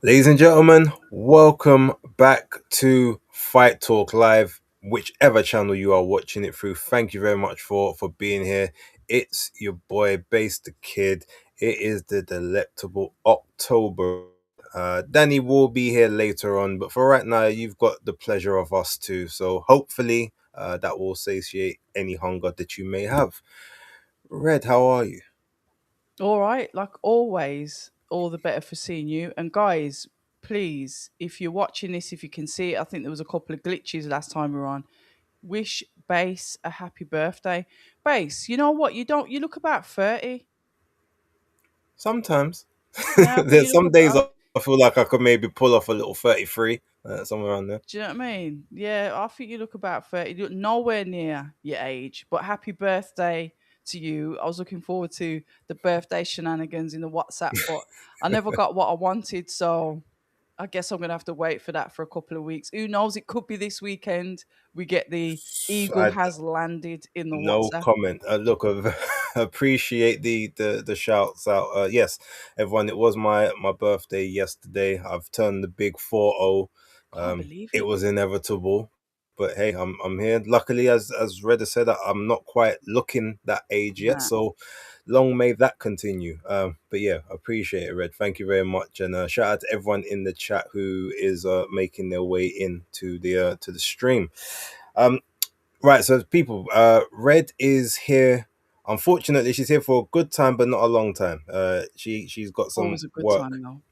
Ladies and gentlemen, welcome back to Fight Talk Live, whichever channel you are watching it through. Thank you very much for being here. It's your boy Base the Kid. It is the delectable October. Danny will be here later on, but for right now, you've got the pleasure of us too. So hopefully, that will satiate any hunger that you may have. Red, how are you? All right, like always, all the better for seeing you. And guys, please, if you're watching this, if you can see it, I think there was a couple of glitches last time we were on. Wish Base a happy birthday. Base, you know what? You look about 30. Sometimes. Yeah, but you There's look some days about I feel like I could maybe pull off a little 33, somewhere around there. do you know what I mean? Yeah, I think you look about 30. You look nowhere near your age, but happy birthday to you. I was looking forward to the birthday shenanigans in the WhatsApp, but I never got what I wanted, so I guess I'm gonna have to wait for that for a couple of weeks. Who knows? It could be this weekend. We get the eagle I has landed in the No WhatsApp. comment. Look, I appreciate the shouts out. Yes, everyone. It was my birthday yesterday. I've turned the big 40. Can't believe It it. was inevitable, but hey, I'm here. Luckily, as Reda said, I'm not quite looking that age yet. Nah. So long may that continue. But yeah, appreciate it, Red. Thank you very much, and shout out to everyone in the chat who is making their way in to the stream. Um, Right, so people, Red is here. Unfortunately, she's here for a good time, but not a long time. She's got some Always a good work time though.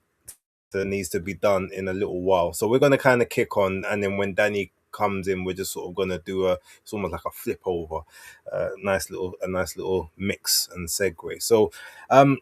that needs to be done in a little while. So we're gonna kind of kick on, and then when Danny comes in, we're just sort of gonna do a. It's almost like a flip over, a nice little mix and segue. So, um,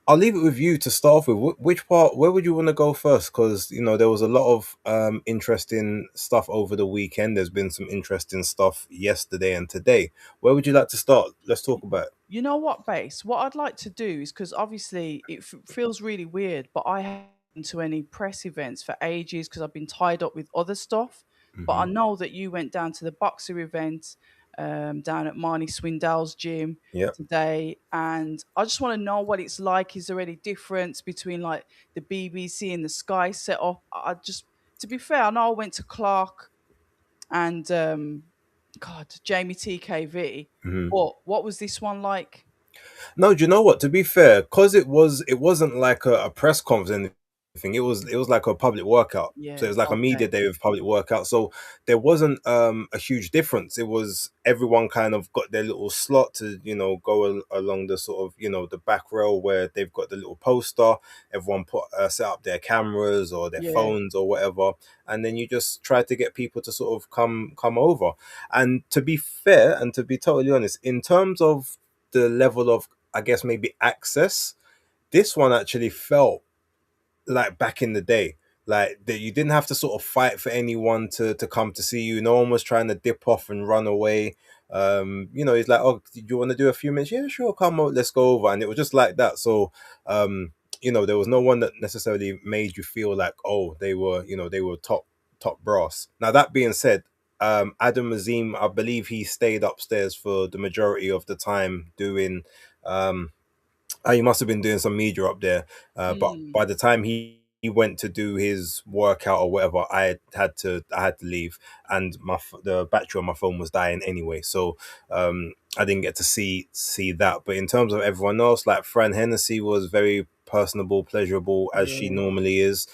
I'll leave it with you to start off with. Which part? Where would you want to go first? Because there was a lot of interesting stuff over the weekend. There's been some interesting stuff yesterday and today. Where would you like to start? Let's talk about it. You know what, Base? What I'd like to do is because obviously it feels really weird, but I haven't been to any press events for ages because I've been tied up with other stuff. But I Hmm. know that you went down to the boxer event down at Marnie Swindell's gym Yeah. today, and I just want to know what it's like. Is there any difference between like the BBC and the Sky setup? I just, to be fair, I know I went to Clark and God, Jamie TKV. Hmm. But what was this one like? No, do you know what? To be fair, because it wasn't like a press conference and anything. It was like a public workout. So it Yeah, was like a media okay. day with public workout. So there wasn't a huge difference. It was everyone kind of got their little slot to go along the sort of the back row where they've got the little poster. Everyone put set up their cameras or their Yeah. phones or whatever, and then you just try to get people to sort of come over. And to be fair and to be totally honest, in terms of the level of, I guess, maybe access, this one actually felt like back in the day, like that you didn't have to sort of fight for anyone to come to see you. No one was trying to dip off and run away. He's like, oh, do you want to do a few minutes? Yeah, sure, come on, let's go over. And it was just like that. So there was no one that necessarily made you feel like, oh, they were top brass. Now that being said, Adam Azim, I believe he stayed upstairs for the majority of the time doing um he must have been doing some media up there. But Mm. by the time he went to do his workout or whatever, I had to leave, and the battery on my phone was dying anyway. So I didn't get to see that. But in terms of everyone else, like Fran Hennessy was very personable, pleasurable as she Yeah. normally is.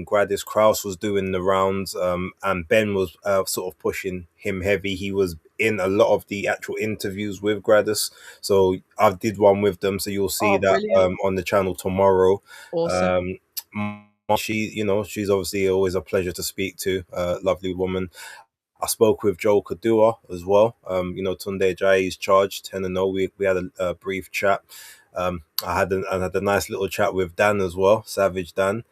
Gladys Kraus was doing the rounds, and Ben was sort of pushing him heavy. He was in a lot of the actual interviews with Gladys, so I did one with them. So you'll see Oh, that brilliant. on the channel tomorrow. Awesome. Um, she's obviously always a pleasure to speak to. Lovely woman. I spoke with Joel Kadua as well. Tunde Ajayi's charge 10-0. We had a brief chat. I had a nice little chat with Dan as well, Savage Dan.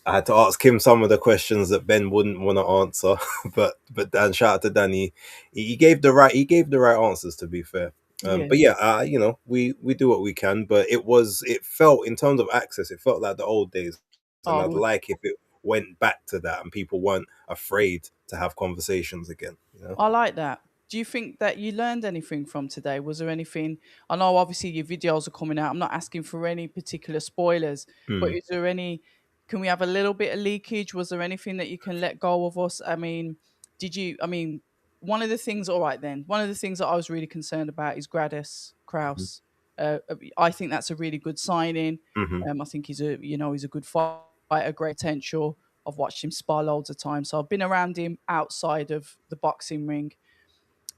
I had to ask him some of the questions that Ben wouldn't want to answer, but Dan, shout out to Dan. He gave the right answers, to be fair. Yeah. But yeah, we do what we can. But it felt, in terms of access, it felt like the old days, and Oh, I'd like if it went back to that and people weren't afraid to have conversations again. I like that. Do you think that you learned anything from today? Was there anything? I know obviously your videos are coming out. I'm not asking for any particular spoilers, but Hmm. is there any can we have a little bit of leakage? Was there anything that you can let go of us? I mean, did you? I mean, one of the things. All right, then. One of the things that I was really concerned about is Gradis Kraus. I think that's a really good signing. Hmm. I think he's a good fighter, great potential. I've watched him spar loads of times, so I've been around him outside of the boxing ring.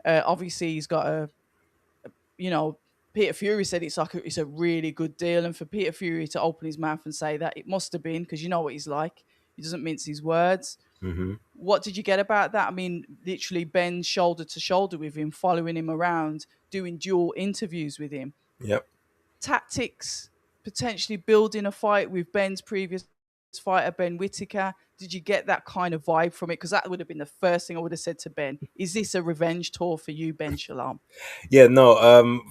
Obviously, he's got you know, Peter Fury said it's a really good deal, and for Peter Fury to open his mouth and say that, it must have been, because you know what he's like. He doesn't mince his words. Hmm. What did you get about that? I mean, literally, Ben's shoulder to shoulder with him, following him around, doing dual interviews with him. Yep. Tactics, potentially building a fight with Ben's previous fighter, Ben Whitaker. Did you get that kind of vibe from it? Because that would have been the first thing I would have said to Ben. Is this a revenge tour for you, Ben Shalom? Yeah, no.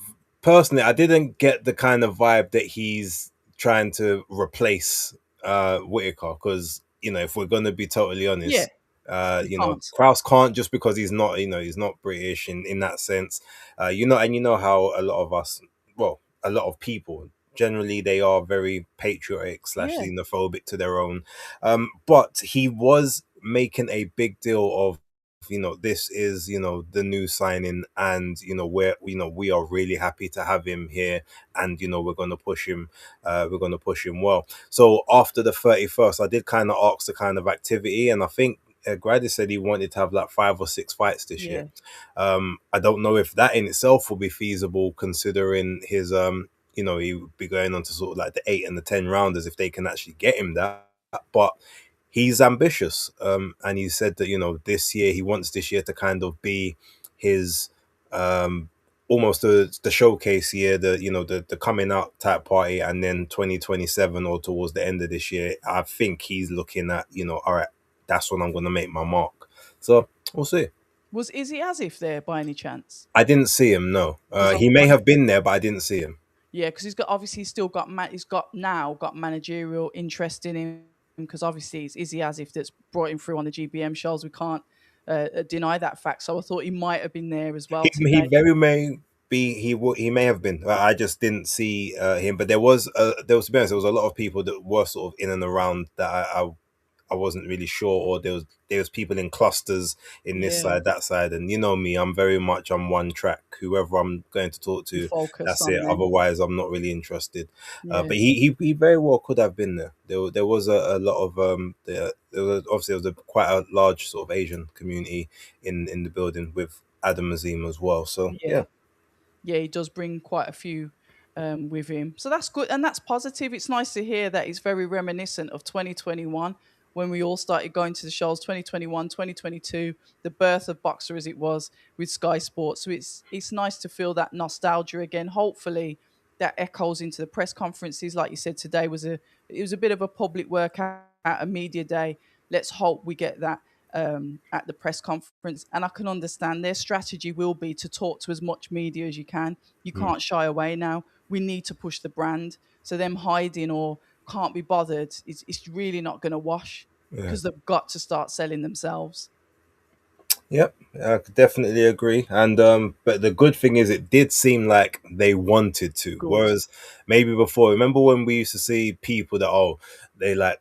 Personally, I didn't get the kind of vibe that he's trying to replace Whitaker, because if we're going to be totally Yeah, honest, you can't. Kraus can't, just because he's not British in that sense. And you know how a lot of us, well, a lot of people generally, they are very patriotic slash Yeah, xenophobic to their own. But he was making a big deal of, this is, the new signing, and we are really happy to have him here, and we're going to push him, well. So after the 31st, I did kind of ask the kind of activity, and I think Grady said he wanted to have like 5 or 6 fights this year. yeah, I don't know if that in itself will be feasible, considering his he would be going on to sort of like the 8 and the 10 rounders, if they can actually get him that. But he's ambitious, and he said that this year, he wants this year to kind of be his almost the showcase year, the coming out type party, and then 2027, or towards the end of this year, I think he's looking at, all right, that's when I'm going to make my mark. So we'll see. Was Izzy Asif there by any chance? I didn't see him. No, Because I he may want, have been there, but I didn't see him. yeah, because he's got obviously he's still got he's got now got managerial interest in him, because obviously it's Izzy Asif that's brought him through on the GBM shows. We can't deny that fact. So I thought he might have been there as well He today. very may be. He may have been. I just didn't see him. But there was, to be honest, there was a lot of people that were sort of in and around that I wasn't really sure, or there was people in clusters in this Yeah, side, that side, and you know me, I'm one track. Whoever I'm going to talk you to, focus that's on it. them. Otherwise, I'm not really interested. Yeah, But he very well could have been there. There was a lot of there was obviously, there was quite a large sort of Asian community in the building, with Adam Azim as well. So yeah, yeah. yeah. He does bring quite a few with him, so that's good and that's positive. It's nice to hear that it's very reminiscent of 2021, when we all started going to the shows. 2021, 2022, the birth of Boxer as it was with Sky Sports. So it's nice to feel that nostalgia again. Hopefully that echoes into the press conferences. Like you said, today it was a bit of a public workout, a media day. Let's hope we get that at the press conference. And I can understand their strategy will be to talk to as much media as you can. You Mm, can't shy away now. We need to push the brand. So them hiding or can't be bothered, it's really not going to wash, yeah. because they've got to start selling themselves. Yep, I could definitely agree. And but the good thing is, it did seem like they wanted to. Good. Whereas maybe before, remember when we used to see people that, they like,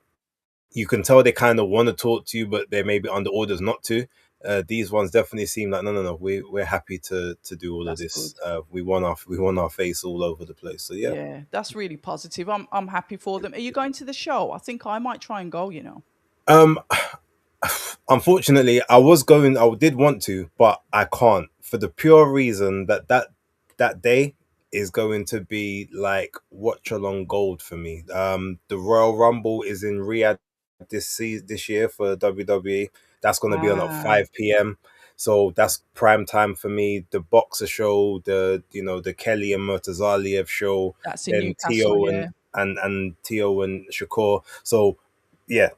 you can tell they kind of want to talk to you, but they're maybe under orders not to. These ones definitely seem like, no, no, no, we're happy to do all of That's this. good. We want our face all over the place. So yeah. Yeah, that's really positive. I'm happy for them. Are you going to the show? I think I might try and go. Um, Unfortunately, I did want to, but I can't, for the pure reason that day is going to be like watch along gold for me. The Royal Rumble is in Riyadh this year for WWE. That's going to be on at Ah, 5 p.m. So that's prime time for me. The Boxer show, the Kelly and Murtazaliev show, that's in then Newcastle, yeah. Tio and Shakur. So yeah,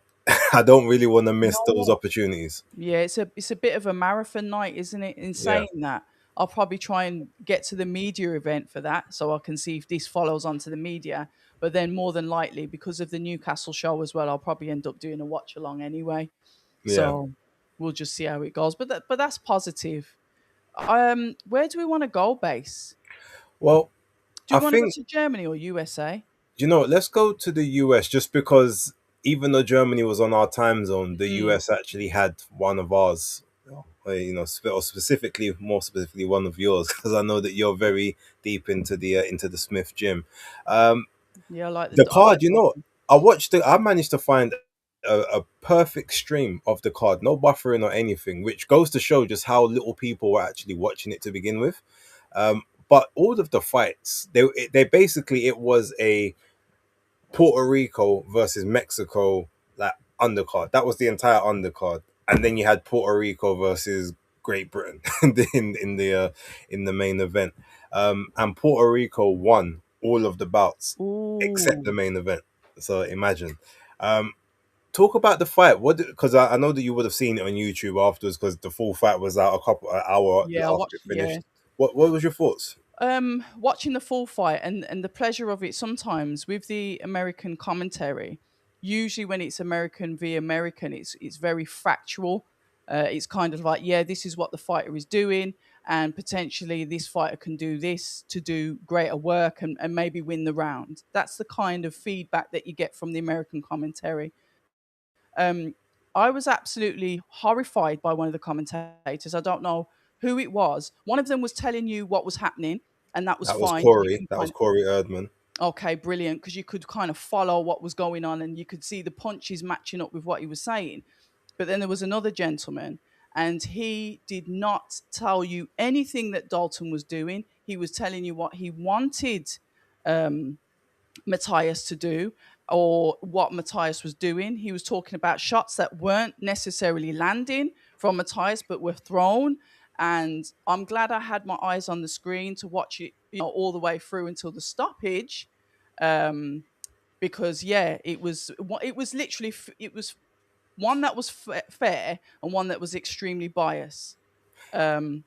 I don't really want to You miss know those what? opportunities. Yeah, it's a bit of a marathon night, isn't it? In Yeah, saying that, I'll probably try and get to the media event for that, so I can see if this follows on to the media. But then, more than likely, because of the Newcastle show as well, I'll probably end up doing a watch along anyway. yeah. So we'll just see how it goes. But that's positive. Where do we want to go, base? Well, Do I we want to go think, to Germany or USA? what, let's go to the US, just because. even though Germany was on our time zone, the Mm. US actually had one of ours. Or specifically, more specifically, one of yours, because I know that you're very deep into the Smith gym. Um, Yeah, the I like card, Dalton. I managed to find a perfect stream of the card, no buffering or anything, which goes to show just how little people were actually watching it to begin with. But all of the fights, they basically, it was a Puerto Rico versus Mexico, like, undercard. That was the entire undercard, and then you had Puerto Rico versus Great Britain in the main event. And Puerto Rico won all of the bouts except the Ooh. main event. So imagine. Um, Talk about the fight. What? Because I know that you would have seen it on YouTube afterwards, because the full fight was out an hour Yeah, I after it watched. Yeah. finished. What was your thoughts? Watching the full fight and the pleasure of it sometimes with the American commentary. Usually, when it's American v American, it's very factual. It's kind of like, yeah, this is what the fighter is doing, and potentially this fighter can do this to do greater work and maybe win the round. That's the kind of feedback that you get from the American commentary. Um, I was absolutely horrified by one of the commentators. I don't know who it was. One of them was telling you what was happening, and that was That was fine because you Corey. can That was kind Corey Erdman. of, okay, brilliant, because you could kind of follow what was going on and you could see the punches matching up with what he was saying. But then there was another gentleman, and he did not tell you anything that Dalton was doing. He was telling you what he wanted um, Matthias to do, or what Matthias was doing. He was talking about shots that weren't necessarily landing from Matthias but were thrown. And I'm glad I had my eyes on the screen to watch it, all the way through until the stoppage. Um, because yeah, it was literally it was one that was fair and one that was extremely biased.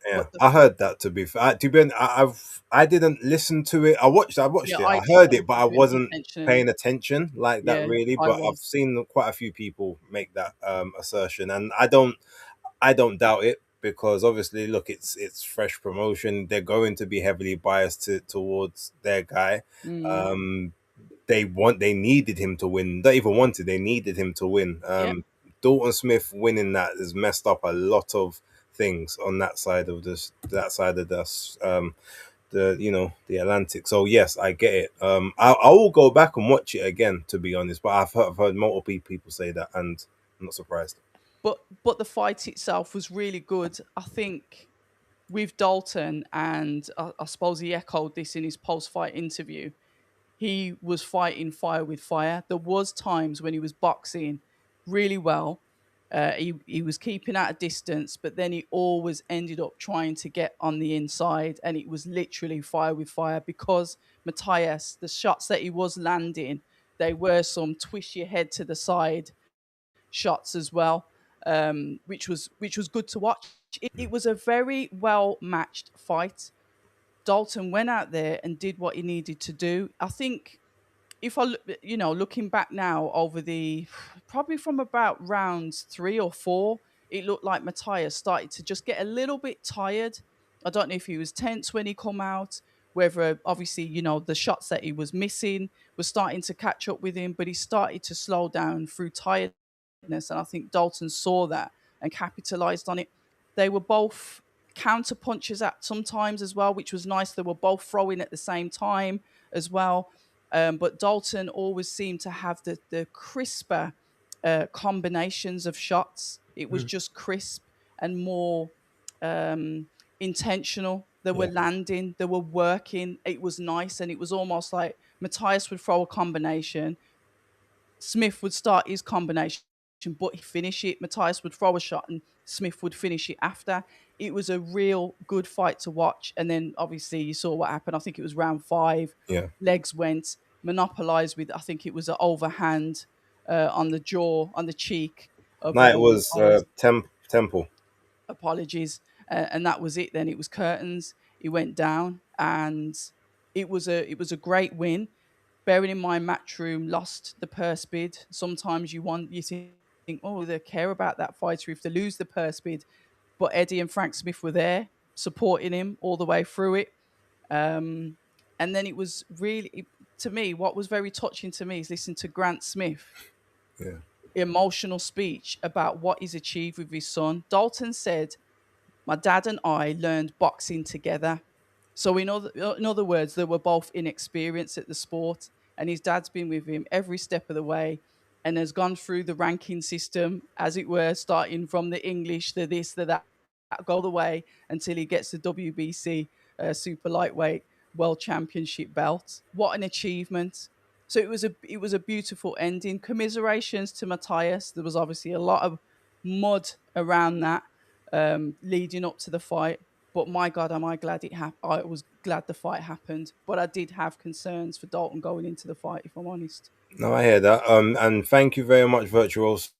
Yeah, But the I heard that. To be fair, to be honest, I didn't listen to it. I watched Yeah, it. I I did. heard I it, was but I listening wasn't intentionally. paying attention like that Yeah, really. I But I've was. seen quite a few people make that assertion, and I don't doubt it, because obviously, look, it's fresh promotion. They're going to be heavily biased towards their guy. Mm, Um, they needed him to win. They even wanted, they needed him to win. yeah. Dalton Smith winning that has messed up a lot of things on that side of this the the Atlantic. So yes, I get it. I will go back and watch it again, to be honest. But I've heard multiple people say that, and I'm not surprised. But the fight itself was really good. I think with Dalton, and I suppose he echoed this in his post-fight interview. He was fighting fire with fire. There was times when he was boxing really well. He was keeping at a distance, but then he always ended up trying to get on the inside, and it was literally fire with fire because Matthias, the shots that he was landing, they were some twist your head to the side shots as well, which was good to watch. It was a very well matched fight. Dalton went out there and did what he needed to do. I think if looking back now over the probably from about rounds 3 or 4, it looked like Matthias started to just get a little bit tired. I don't know if he was tense when he come out, whether obviously the shots that he was missing were starting to catch up with him, but he started to slow down through tiredness, and I think Dalton saw that and capitalized on it. They were both counter punches at sometimes as well, which was nice. They were both throwing at the same time as well. But Dalton always seemed to have the crisper combinations of shots. It was Mm. just crisp and more um, intentional. They were Yeah, landing, they were working. It was nice, and it was almost like Matthias would throw a combination, Smith would start his combination, but he finish it. Matthias would throw a shot, and Smith would finish it after. It was a real good fight to watch. And then obviously you saw what happened. I think it was round 5. yeah. Legs went monopolized with. I think it was an overhand on the jaw, on the cheek of No, it was Matthias. Temple. Apologies, and that was it. Then it was curtains. He went down, and it was a great win. Bearing in mind, Matchroom lost the purse bid. Sometimes you think, oh, they care about that fighter if they lose the purse bid. But Eddie and Frank Smith were there supporting him all the way through it. Um, and then it was really, to me, what was very touching to me is listening to Grant Smith Yeah. emotional speech about what he's achieved with his son. Dalton said, "My dad and I learned boxing together." So, in other words, they were both inexperienced at the sport, and his dad's been with him every step of the way and has gone through the ranking system, as it were, starting from the English, the this, the that, go the way until he gets the WBC super lightweight world championship belt. What an achievement! So it was a beautiful ending. Commiserations to Matthias. There was obviously a lot of mud around that leading up to the fight. But my God, am I glad it happened? I was glad the fight happened, but I did have concerns for Dalton going into the fight, if I'm honest. No, I hear that. And thank you very much, Virtuoso,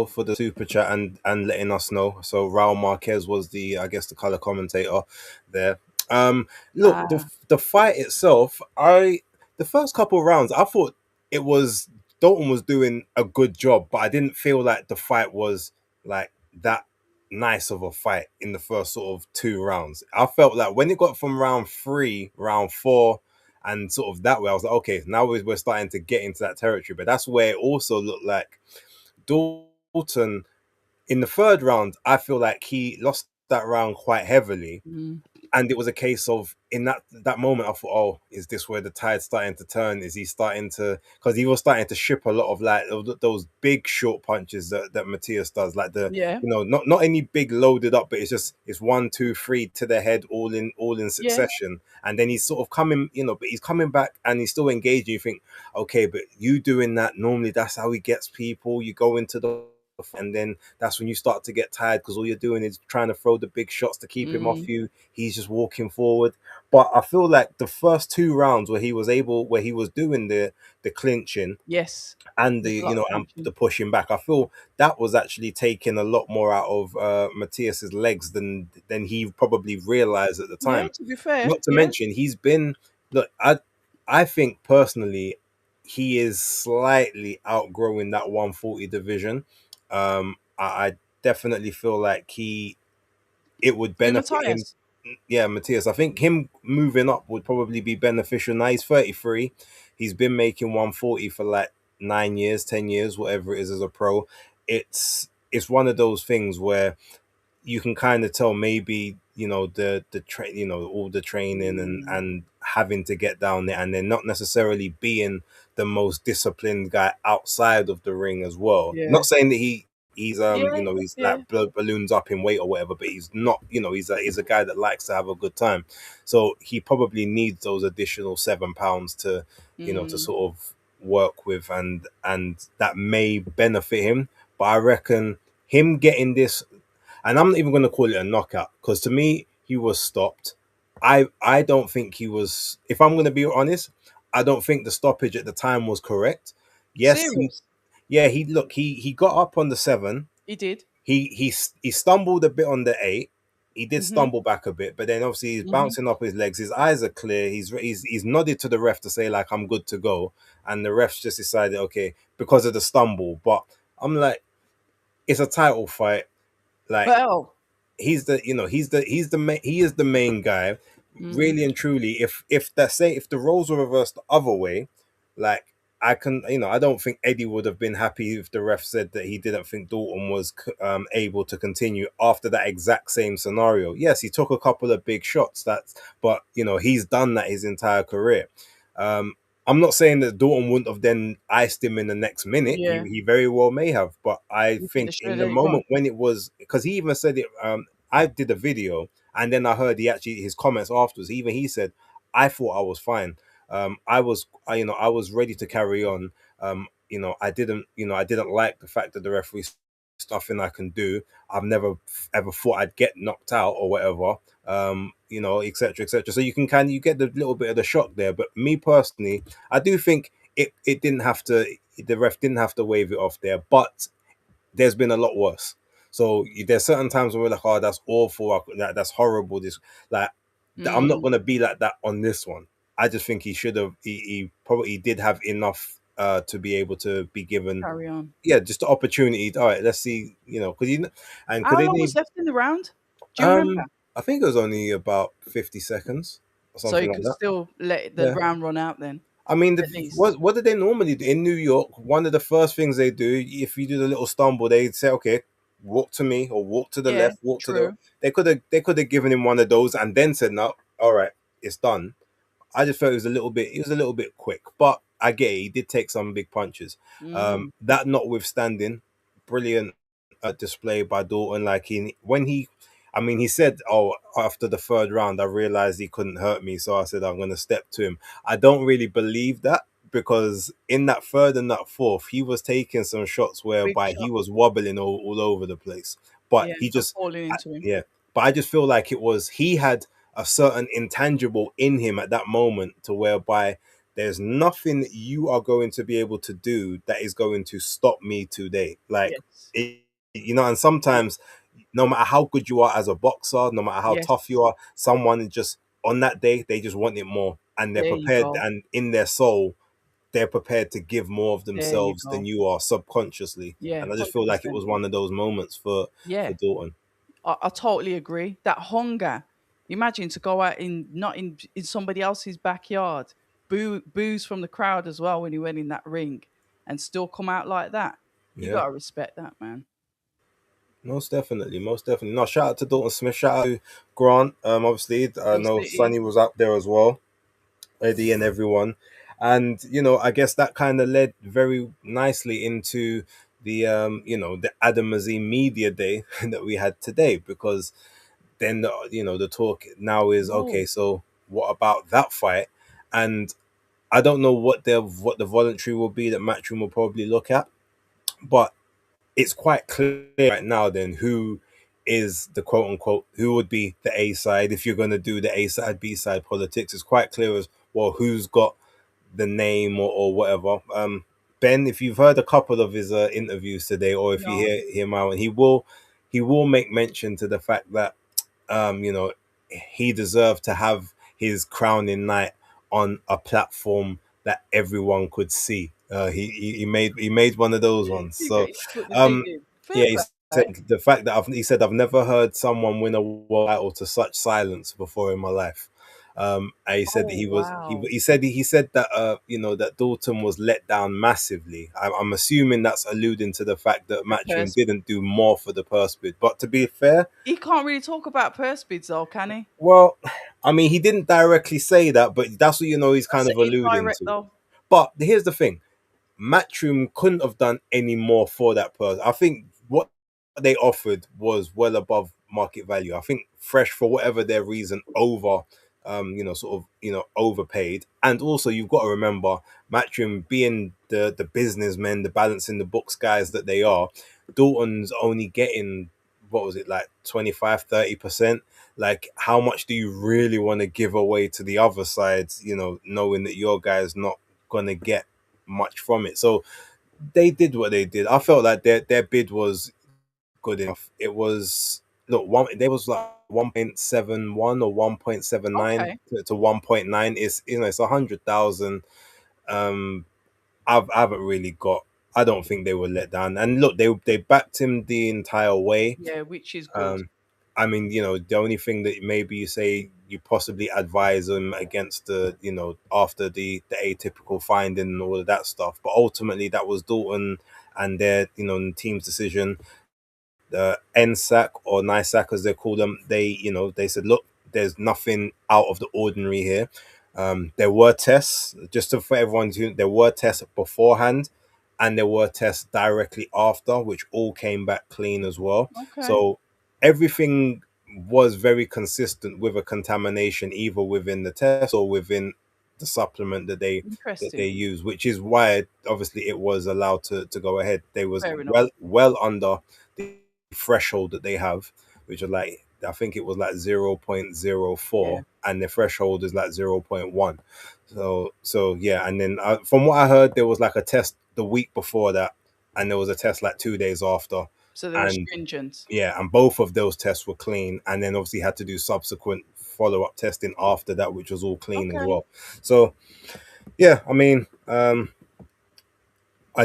for the super chat and letting us know. So Raul Marquez was the, I guess, the color commentator there. Look, the Ah, the fight itself, the first couple of rounds, I thought it was Dalton was doing a good job, but I didn't feel like the fight was like that nice of a fight in the first sort of two rounds. I felt like when it got from round three, round four, and sort of that way, I was like, okay, now we're starting to get into that territory. But that's where it also looked like Dalton in the third round. I feel like he lost that round quite heavily, mm, and it was a case of in that moment I thought, oh, is this where the tide's starting to turn? Is he starting to, because he was starting to ship a lot of like those big short punches that Matthias does, like the, yeah, not any big loaded up, but it's one, two, three to the head, all in yeah, succession, and then he's sort of coming, but he's coming back and he's still engaging. You think, okay, but you doing that normally, that's how he gets people. You go into the, and then that's when you start to get tired because all you're doing is trying to throw the big shots to keep him off mm, you. He's just walking forward. But I feel like the first two rounds where he was doing the clinching yes. and the There's a lot of and tension. the pushing back, I feel that was actually taking a lot more out of Matthias's legs than he probably realized at the Yeah, time. to be fair, Not to yeah. mention he's been, look, I think personally he is slightly outgrowing that 140 division. I definitely feel like it would Who, benefit him. Matthias? Yeah, Matthias. I think him moving up would probably be beneficial. Now he's 33. He's been making 140 for like 9 years, 10 years, whatever it is as a pro. It's one of those things where you can kind of tell maybe the train, all the training Mm, and having to get down there, and then not necessarily being the most disciplined guy outside of the ring as well. yeah, Not saying that he's yeah, he's yeah. like balloons up in weight or whatever, but he's not, he's a guy that likes to have a good time. So he probably needs those additional 7 pounds to Mm, sort of work with, and that may benefit him. But I reckon him getting this, and I'm not even going to call it a knockout because to me he was stopped. I don't think he was. If I'm going to be honest, I don't think the stoppage at the time was correct. Yes, serious. yeah, he got up on the seven. He did. He stumbled a bit on the eight. He did Mm-hmm. stumble back a bit, but then obviously he's Mm-hmm. bouncing up his legs. His eyes are clear. He's nodded to the ref to say like I'm good to go, and the refs just decided okay because of the stumble. But I'm like, it's a title fight. Like Well, he is the main guy, mm, really and truly. If the roles were reversed the other way, like I can, I don't think Eddie would have been happy if the ref said that he didn't think Dalton was able to continue after that exact same scenario. Yes, he took a couple of big shots, but he's done that his entire career. um I'm not saying that Dalton wouldn't have then iced him in the next minute. He, yeah. he very well may have, but I You think they think should in have the let it run? moment when it was, because he even said it. I did a video, and then I heard his comments afterwards. Even he said, "I thought I was fine. I was ready to carry on. I didn't like the fact that the referee nothing I can do. I've never ever thought I'd get knocked out or whatever. etc. etc. So you get the little bit of the shock there. But me personally, I do think it didn't have to. The ref didn't have to wave it off there, but there's been a lot worse. So there's certain times when we're like, oh, that's awful, that's horrible. This like, I'm not Mm, gonna be like that on this one. I just think he should have. He probably did have enough to be able to be given, carry on. yeah, just the opportunity. All right, let's see, because and could How it long was need, left in the round? Do you remember? um, I think it was only about 50 seconds or So you something like could that. still let the Yeah. round run out then. I mean, at least. what do they normally do in New York? One of the first things they do, if you do the little stumble, they say, "Okay, walk to me," or "Walk to the Yeah, left," "Walk to the." true. They could have given him one of those and then said, "No, all right, it's done." I just felt it was a little bit quick, but I get it. He did take some big punches. Mm, That notwithstanding, brilliant display by Dalton. Like I mean, he said, "Oh, after the third round, I realized he couldn't hurt me, so I said I'm going to step to him." I don't really believe that because in that third and that fourth, he was taking some shots big whereby he shot. was wobbling all over the place. But Yeah, he and just, falling into him. yeah. But I just feel like he had a certain intangible in him at that moment to whereby there's nothing you are going to be able to do that is going to stop me today. Like Yes. it, and sometimes no matter how good you are as a boxer, no matter how tough Yes. you are, someone just on that day they just want it more and they're There you prepared, go. and in their soul they're prepared to give more of There you themselves than go. you are subconsciously. Yeah, And I just feel like it 100%. was one of those moments for Yeah, Dalton. I totally agree. That hunger. Imagine to go out in not in somebody else's backyard, booze from the crowd as well when he went in that ring, and still come out like that. You Yeah. gotta respect that, man. Most definitely, most definitely. No, shout out to Dalton Smith. Shout out to Grant. Obviously, I Hill know City. Sonny was up there as well, Eddie and everyone, and I guess that kind of led very nicely into the Adam Azim Media Day that we had today, because then the talk now is Oh, okay. So what about that fight? And I don't know what the voluntary will be that Matchroom will probably look at, but it's quite clear right now then who is the quote unquote who would be the A side if you're going to do the A side B side politics. It's quite clear as well who's got the name or whatever. Ben, if you've heard a couple of his interviews today, or if you no. hear him out, he will make mention to the fact that um, you know, he deserved to have his crowning night on a platform that everyone could see. He made one of those ones. You got So, you put the thing um, in. Fair yeah, he said play. the fact that he said I've never heard someone win a world title to such silence before in my life. And he said that Oh wow. he said that that Dalton was let down massively. I'm assuming that's alluding to the fact that The Matchroom purse. didn't do more for the purse bid. But to be fair, He can't really talk about purse bids though, can he? well, I mean, he didn't directly say that, but that's what he's kind That's of alluding indirect to. though. But here's the thing: Matchroom couldn't have done any more for that person. I think what they offered was well above market value. I think Fresh, for whatever their reason, sort of, overpaid. And also, you've got to remember, Matchroom being the businessmen, the balancing the books guys that they are, Dalton's only getting, what was it, like 25-30%. Like, how much do you really want to give away to the other side, knowing that your guy's not gonna get much from it? So they did what they did. I felt like their bid was good enough. It was, look, one there was like 1.71 or 1.79 Okay. to 1.9. It's 100,000. Um, I haven't really got. I don't think they were let down. And look, they backed him the entire way. Yeah, which is good. Um, I mean, the only thing that maybe you say you possibly advise them against after the atypical finding and all of that stuff, but ultimately that was Dalton and their team's decision. The NSAC or NISAC as they call them, they said, look, there's nothing out of the ordinary here. There were tests, for everyone to, there were tests beforehand, and there were tests directly after, which all came back clean as well. Okay. So everything was very consistent with a contamination, either within the test or within the supplement that they Interesting. use, which is why obviously it was allowed to go ahead. They was Fair enough. well under the threshold that they have, which are like, I think it was like Yeah. 0.04, and the threshold is like 0.1. So yeah, and then from what I heard, there was like a test the week before that, and there was a test like 2 days after, So they were and stringent. yeah, and both of those tests were clean, and then obviously had to do subsequent follow-up testing after that, which was all clean as Okay. well. So yeah, I mean, I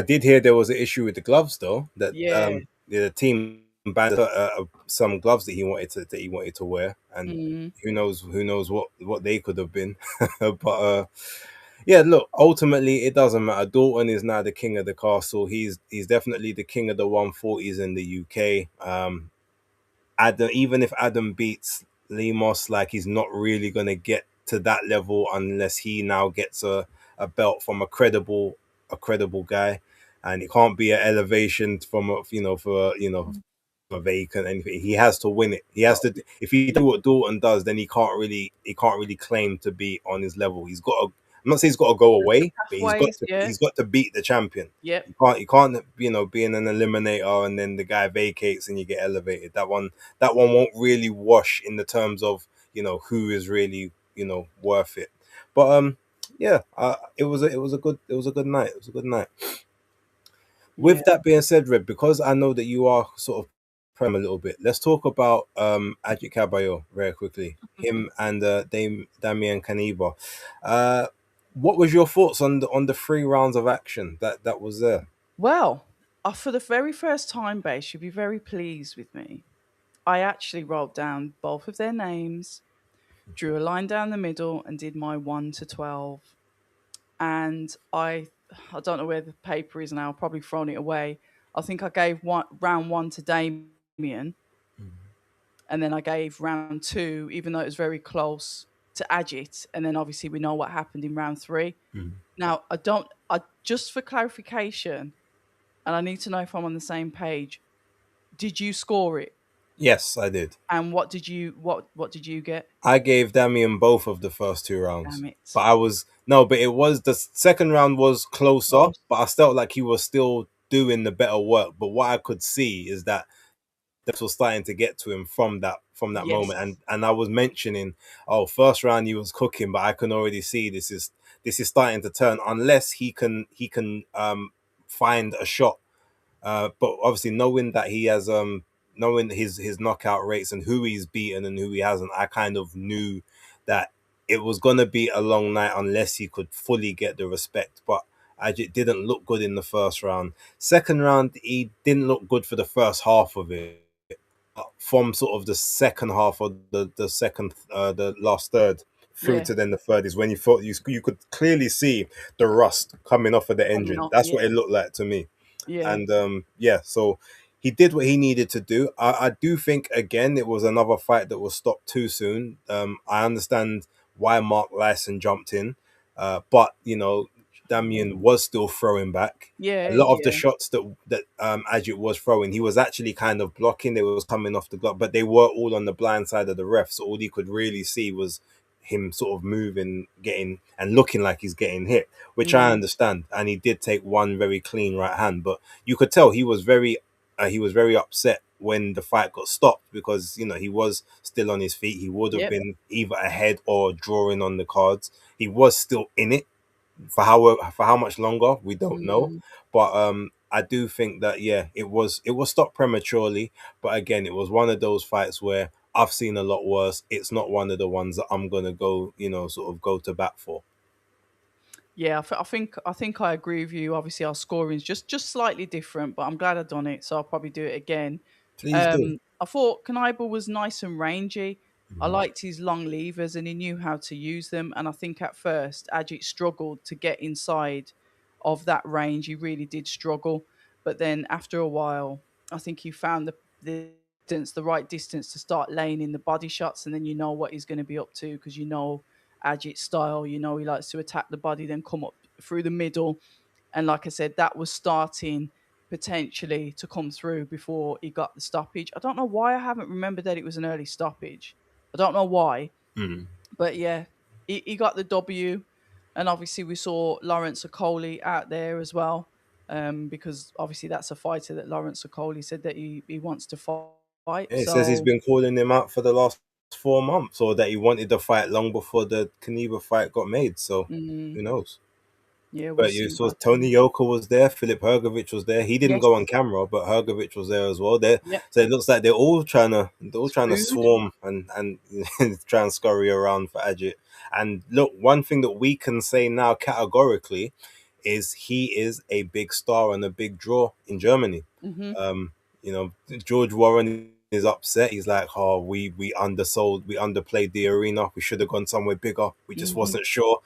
did hear there was an issue with the gloves though. That Yeah. the team banned some gloves that he wanted to wear, and Mm. who knows what they could have been. But Yeah, look, ultimately it doesn't matter. Dalton is now the king of the castle. He's definitely the king of the 140s in the UK. Adam, even if Adam beats Lemos, like he's not really gonna get to that level unless he now gets a belt from a credible guy, and it can't be an elevation from a, for a vacant anything. He has to win it. He has Oh, to. If he do what Dalton does, then he can't really claim to be on his level. He's got to. I'm not saying he's got to go away, but pathways, yeah, he's got to beat the champion. yep, You can't be in an eliminator and then the guy vacates and you get elevated. That one won't really wash in the terms of who is really worth it. But yeah, it was a good night. It was a good night. yeah. With that being said, Red, because I know that you are sort of prem a little bit, let's talk about Ajit Caballo very quickly. Him and Damian Kaniba. Uh, what was your thoughts on the 3 rounds of action that was there? Well, for the very first time, base, you'll be very pleased with me. I actually wrote down both of their names, drew a line down the middle, and did my 1 to 12. And I don't know where the paper is now. I've probably thrown it away. I think I gave round one to Damien, and then I gave round two, even though it was very close, to Ajit. And then obviously we know what happened in round three. Mhm. Now I don't. I just for clarification, and I need to know if I'm on the same page. Did you score it? Yes, I did. And what did you get? I gave Damian both of the first 2 rounds, Damn it. but I was no, but it was the second round was closer, Close. but I felt like he was still doing the better work. But what I could see is that was starting to get to him from that moment, and Yes. I was mentioning, oh, first round he was cooking, but I can already see this is starting to turn unless he can find a shot, but obviously knowing that he has knowing his knockout rates and who he's beaten and who he hasn't, I kind of knew that it was gonna be a long night unless he could fully get the respect. But Ajit didn't look good in the first round. Second round, he didn't look good for the first half of it. From sort of the second half of the last third through Yeah. to then the third is when you thought you could clearly see the rust coming off of the Coming engine. off. That's what Yeah. it looked like to me. Yeah. And yeah, so he did what he needed to do. I do think again it was another fight that was stopped too soon. I understand why Mark Lyson jumped in, but Damien was still throwing back. A Yeah. lot of the Yeah. shots that Ajit was throwing, he was actually kind of blocking. They was coming off the glove, but they were all on the blind side of the ref. So all he could really see was him sort of moving, getting, and looking like he's getting hit, which I Mm, understand. And he did take one very clean right hand, but you could tell he was very upset when the fight got stopped because he was still on his feet. He would have yep. been either ahead or drawing on the cards. He was still in it for how much longer we don't know, Mm, but I do think that yeah, it was stopped prematurely. But again, it was one of those fights where I've seen a lot worse. It's not one of the ones that I'm gonna go sort of go to bat for. yeah. I think I agree with you. Obviously, our scoring is just slightly different, but I'm glad I've done it, so I'll probably do it again. Please do. I thought Knible was nice and rangy. I Mhm. liked his long levers and he knew how to use them. And I think at first Ajit struggled to get inside of that range. He really did struggle. But then after a while, I think he found the right distance to start laying in the body shots. And then you know what he's going to be up to because you know Ajit's style. You know he likes to attack the body, then come up through the middle. And like I said, that was starting potentially to come through before he got the stoppage. I don't know why I haven't remembered that it was an early stoppage. I don't know why, Mhm. but yeah, he got the W. And obviously, we saw Lawrence Okoli out there as well, because obviously that's a fighter that Lawrence Okoli said that he wants to fight. Yeah, he says he's So, been calling him out for the last 4 months, or that he wanted the fight long before the Kaniba fight got made. So mm, who knows? yeah, we'll But you see saw what Tony happens. Yoka was there, Philip Hergovich was there. He didn't Yes, go on camera, but Hergovich was there as well. There, yep, so it looks like they're all trying to food. swarm and try and scurry around for Ajit. And look, one thing that we can say now categorically is he is a big star and a big draw in Germany. Hmm. Um, George Warren is upset. He's like, "Oh, we undersold, we underplayed the arena. We should have gone somewhere bigger. We just Hmm. wasn't sure."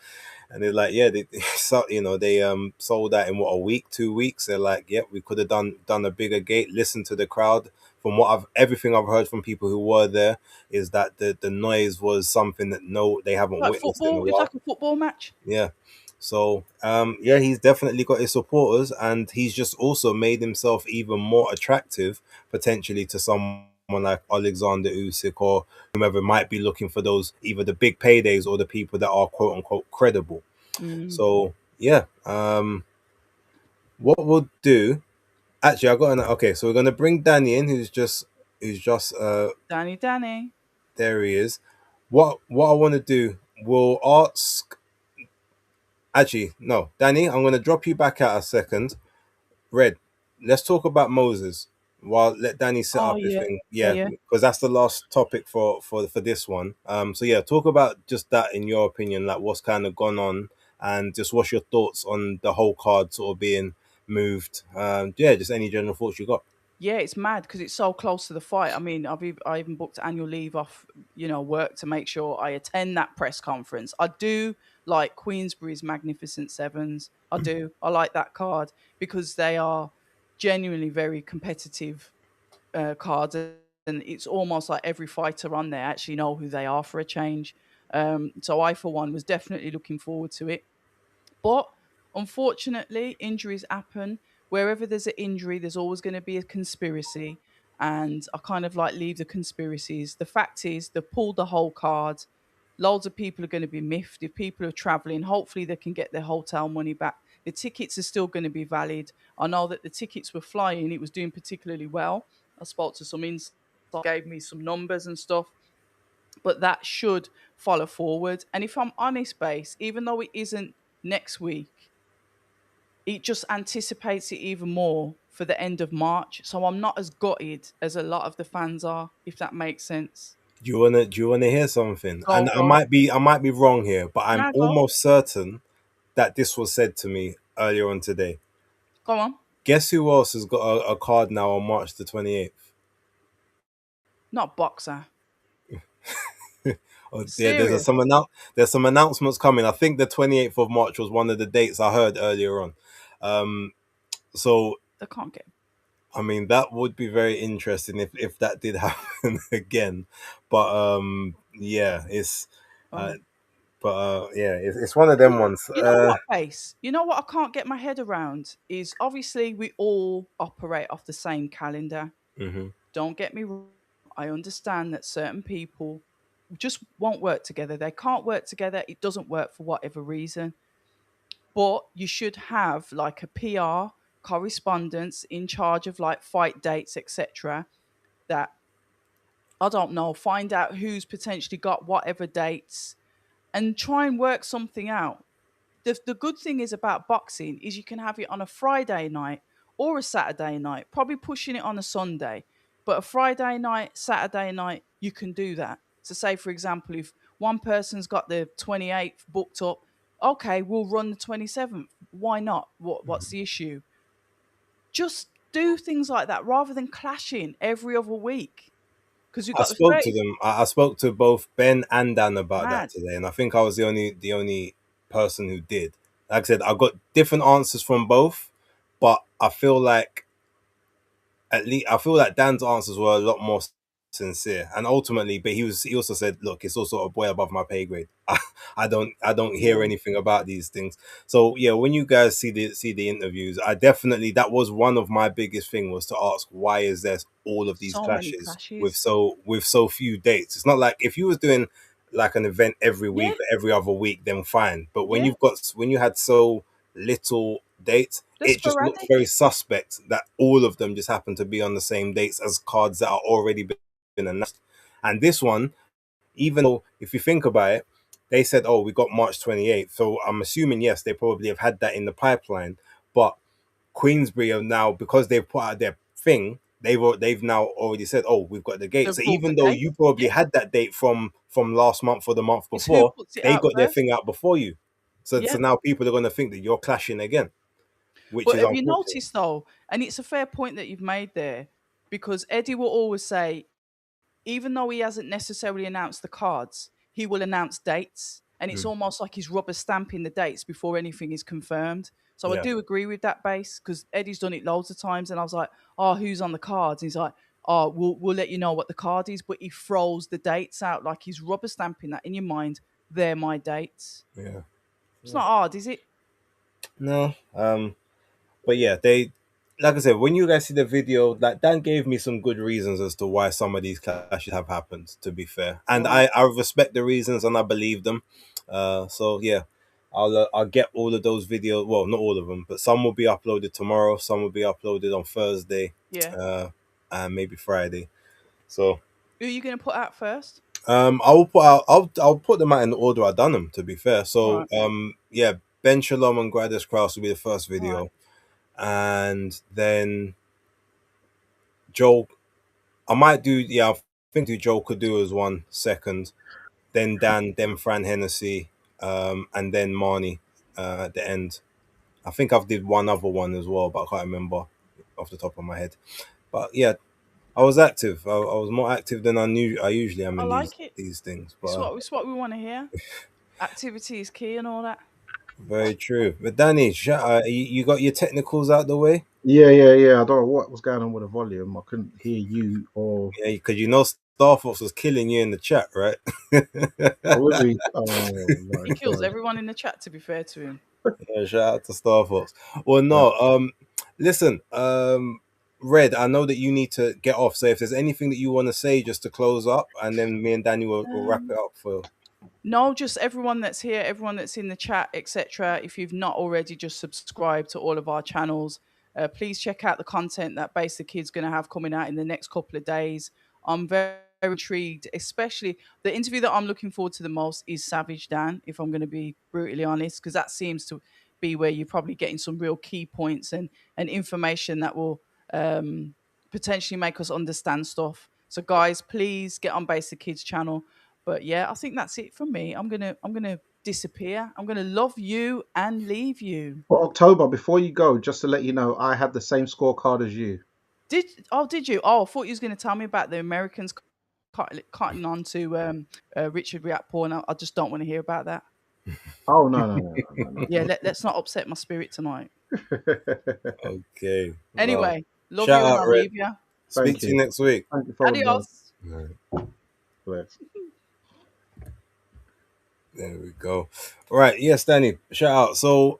And they're like, yeah, they so, they sold that in what, a week, 2 weeks. They're like, yeah, we could have done a bigger gate. Listen to the crowd. From what everything I've heard from people who were there is that the noise was something that they haven't Like witnessed in a football, it's while. like a football match. Yeah. So yeah, he's definitely got his supporters, and he's just also made himself even more attractive potentially to someone like Alexander Usyk or whomever might be looking for those, either the big paydays or the people that are quote unquote credible. Mm. So yeah, what we'll do, actually, I got an okay. So we're gonna bring Danny in, who's just Danny. there he is. What I want to do, we'll ask. Actually, no, Danny, I'm gonna drop you back out a second. Red, let's talk about Moses. While let Danny set Oh up his yeah, thing, yeah, yeah, yeah. because that's the last topic for this one. So yeah, talk about just that in your opinion, like what's kind of gone on, and just what's your thoughts on the whole card sort of being moved. Yeah, just any general thoughts you got. Yeah, it's mad because it's so close to the fight. I mean, I even booked annual leave off, work to make sure I attend that press conference. I do like Queensbury's Magnificent Sevens. I do. I like that card because they are genuinely very competitive cards, and it's almost like every fighter on there actually know who they are for a change. So I, for one, was definitely looking forward to it. But unfortunately, injuries happen. Wherever there's an injury, there's always going to be a conspiracy. And I kind of like leave the conspiracies. The fact is, they pulled the whole card. Loads of people are going to be miffed. If people are traveling, hopefully they can get their hotel money back. The tickets are still going to be valid. I know that the tickets were flying, it was doing particularly well. I spoke to some insights, gave me some numbers and stuff, but that should follow forward. And if I'm honest, base, even though it isn't next week, it just anticipates it even more for the end of March. So I'm not as gutted as a lot of the fans are, if that makes sense. Do you wanna hear something? And I Go. might be I might be wrong here, but I'm Now go. almost certain that this was said to me earlier on today. Go on. Guess who else has got a card now on March the 28th? Not boxer. Oh, yeah, Serious. there's some announcements coming. I think the 28th of March was one of the dates I heard earlier on. Um, so They can't get. I mean that would be very interesting if that did happen again. But yeah, it's uh, Oh. yeah, it's one of them ones. You know what, Base? You know what I can't get my head around is obviously we all operate off the same calendar. Mhm. Don't get me wrong. I understand that certain people just won't work together. They can't work together. It doesn't work for whatever reason. But you should have like a PR correspondence in charge of like fight dates, etc. That, I don't know, find out who's potentially got whatever dates and try and work something out. The good thing is about boxing is you can have it on a Friday night or a Saturday night, probably pushing it on a Sunday. But a Friday night, Saturday night, you can do that. So say, for example, if one person's got the 28th booked up, okay, we'll run the 27th. Why not? What's the issue? Just do things like that rather than clashing every other week. Because you've I got the spoke to 30th. them. I spoke to both Ben and Dan about that Mad. today, and I think I was the only person who did. Like I said, I got different answers from both, but I feel like at least I feel like Dan's answers were a lot more sincere, and ultimately, but he also said, "Look, it's also a boy above my pay grade. I don't hear Yeah. anything about these things." So yeah, when you guys see the interviews, I definitely that was one of my biggest thing was to ask why is there all of these So many clashes with clashes. so few dates. It's not like if you was doing like an event every Yeah. week or every other week, then fine. But Yeah. when you had so little dates, They're it just looked very sporadic. suspect that all of them just happen to be on the same dates as cards that are already been announced. And this one, even though if you think about it, they said, "Oh, we got March 28th." So I'm assuming yes, they probably have had that in the pipeline. But Queensbury are now because they've put out their thing. They've now already said, "Oh, we've got the gate." They've So brought the even though date. you probably Yeah. had that date from last month or the month It's who before, puts it they out got their first. thing out before you. So Yeah. now people are going to think that you're clashing again, which But is have you unfortunate. noticed though, and it's a fair point that you've made there, because Eddie will always say, even though he hasn't necessarily announced the cards, he will announce dates. and it's Mm. almost like he's rubber stamping the dates before anything is confirmed. So I Yeah. do agree with that base, because Eddie's done it loads of times, and I was like, "Oh, who's on the cards?" And he's like, "Oh, we'll let you know what the card is," but he throws the dates out like he's rubber stamping that in your mind. They're my dates. Yeah. It's not hard, is it? No. But yeah, they, like I said, when you guys see the video, like Dan gave me some good reasons as to why some of these clashes have happened. To be fair, and Right. I respect the reasons and I believe them. So yeah, I'll get all of those videos. Well, not all of them, but some will be uploaded tomorrow. Some will be uploaded on Thursday, Yeah. uh, and maybe Friday. So Who are you going to put out first? I will put out. I'll put them out in the order I done them. To be fair, so Right. yeah, Ben Shalom and Gradus Kraus will be the first Right. video, and then Joel. I might do. Yeah, I think do Joel could do as one second, then Dan, then Fran Hennessy, and then Marnie at the end. I think I've did one other one as well, but I can't remember off the top of my head. But yeah, I was active. I was more active than I usually am I in like it. these things. It's But what we want to hear. Activity is key and all that. very true. But Danny, you got your technicals out the way. Yeah. I don't know what was going on with the volume. I couldn't hear you or. Yeah, because you know Star Fox was killing you in the chat, right? Oh, was he? Oh, right. He kills Sorry. everyone in the chat, to be fair to him. Yeah, shout out to Star Fox. Well, no, listen, Red, I know that you need to get off. So if there's anything that you want to say just to close up, and then me and Danny will wrap it up for. No, just everyone that's here, everyone that's in the chat, etc. If you've not already, just subscribe to all of our channels. Please check out the content that Basic Kid's going to have coming out in the next couple of days. I'm very intrigued, especially the interview that I'm looking forward to the most is Savage Dan, if I'm going to be brutally honest, because that seems to be where you're probably getting some real key points and information that will potentially make us understand stuff. So guys, please get on Basic Kids channel. But yeah, I think that's it from me. I'm gonna disappear. I'm gonna love you and leave you. But October, before you go, just to let you know, I had the same scorecard as you. Did you? Oh, I thought you was gonna tell me about the Americans cutting on to Richard Riakporn. And I just don't want to hear about that. Oh no. Yeah, let's not upset my spirit tonight. Okay. Well, Anyway, love shout you and out, I'll Red. leave you. Speak to you next week. Thank you for Adios. Bless. There we go. All right. Yes, Danny. Shout out. So,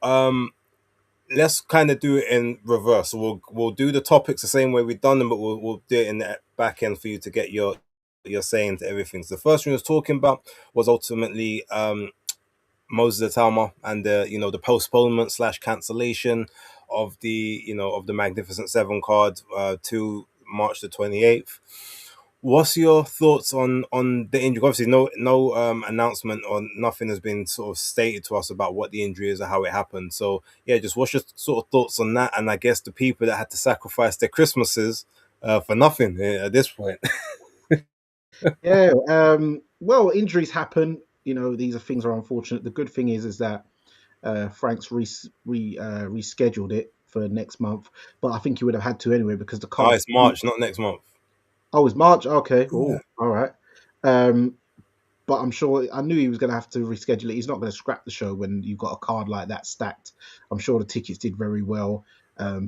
let's kind of do it in reverse. So we'll do the topics the same way we've done them, but we'll do it in the back end for you to get your saying to everything. So the first thing we was talking about was ultimately Moses Atalma and the postponement / cancellation of the Magnificent Seven card to March the 28th. What's your thoughts on the injury? Obviously, no announcement or nothing has been sort of stated to us about what the injury is or how it happened. So yeah, just what's your sort of thoughts on that? And I guess the people that had to sacrifice their Christmases for nothing at this point. Yeah. Well, injuries happen. These things are unfortunate. The good thing is that Frank's rescheduled it for next month, but I think he would have had to anyway because the Oh, card. it's March, not next month. Oh, it's March. Okay. Yeah. Oh, all right. But I'm sure I knew he was going to have to reschedule it. He's not going to scrap the show when you've got a card like that stacked. I'm sure the tickets did very well.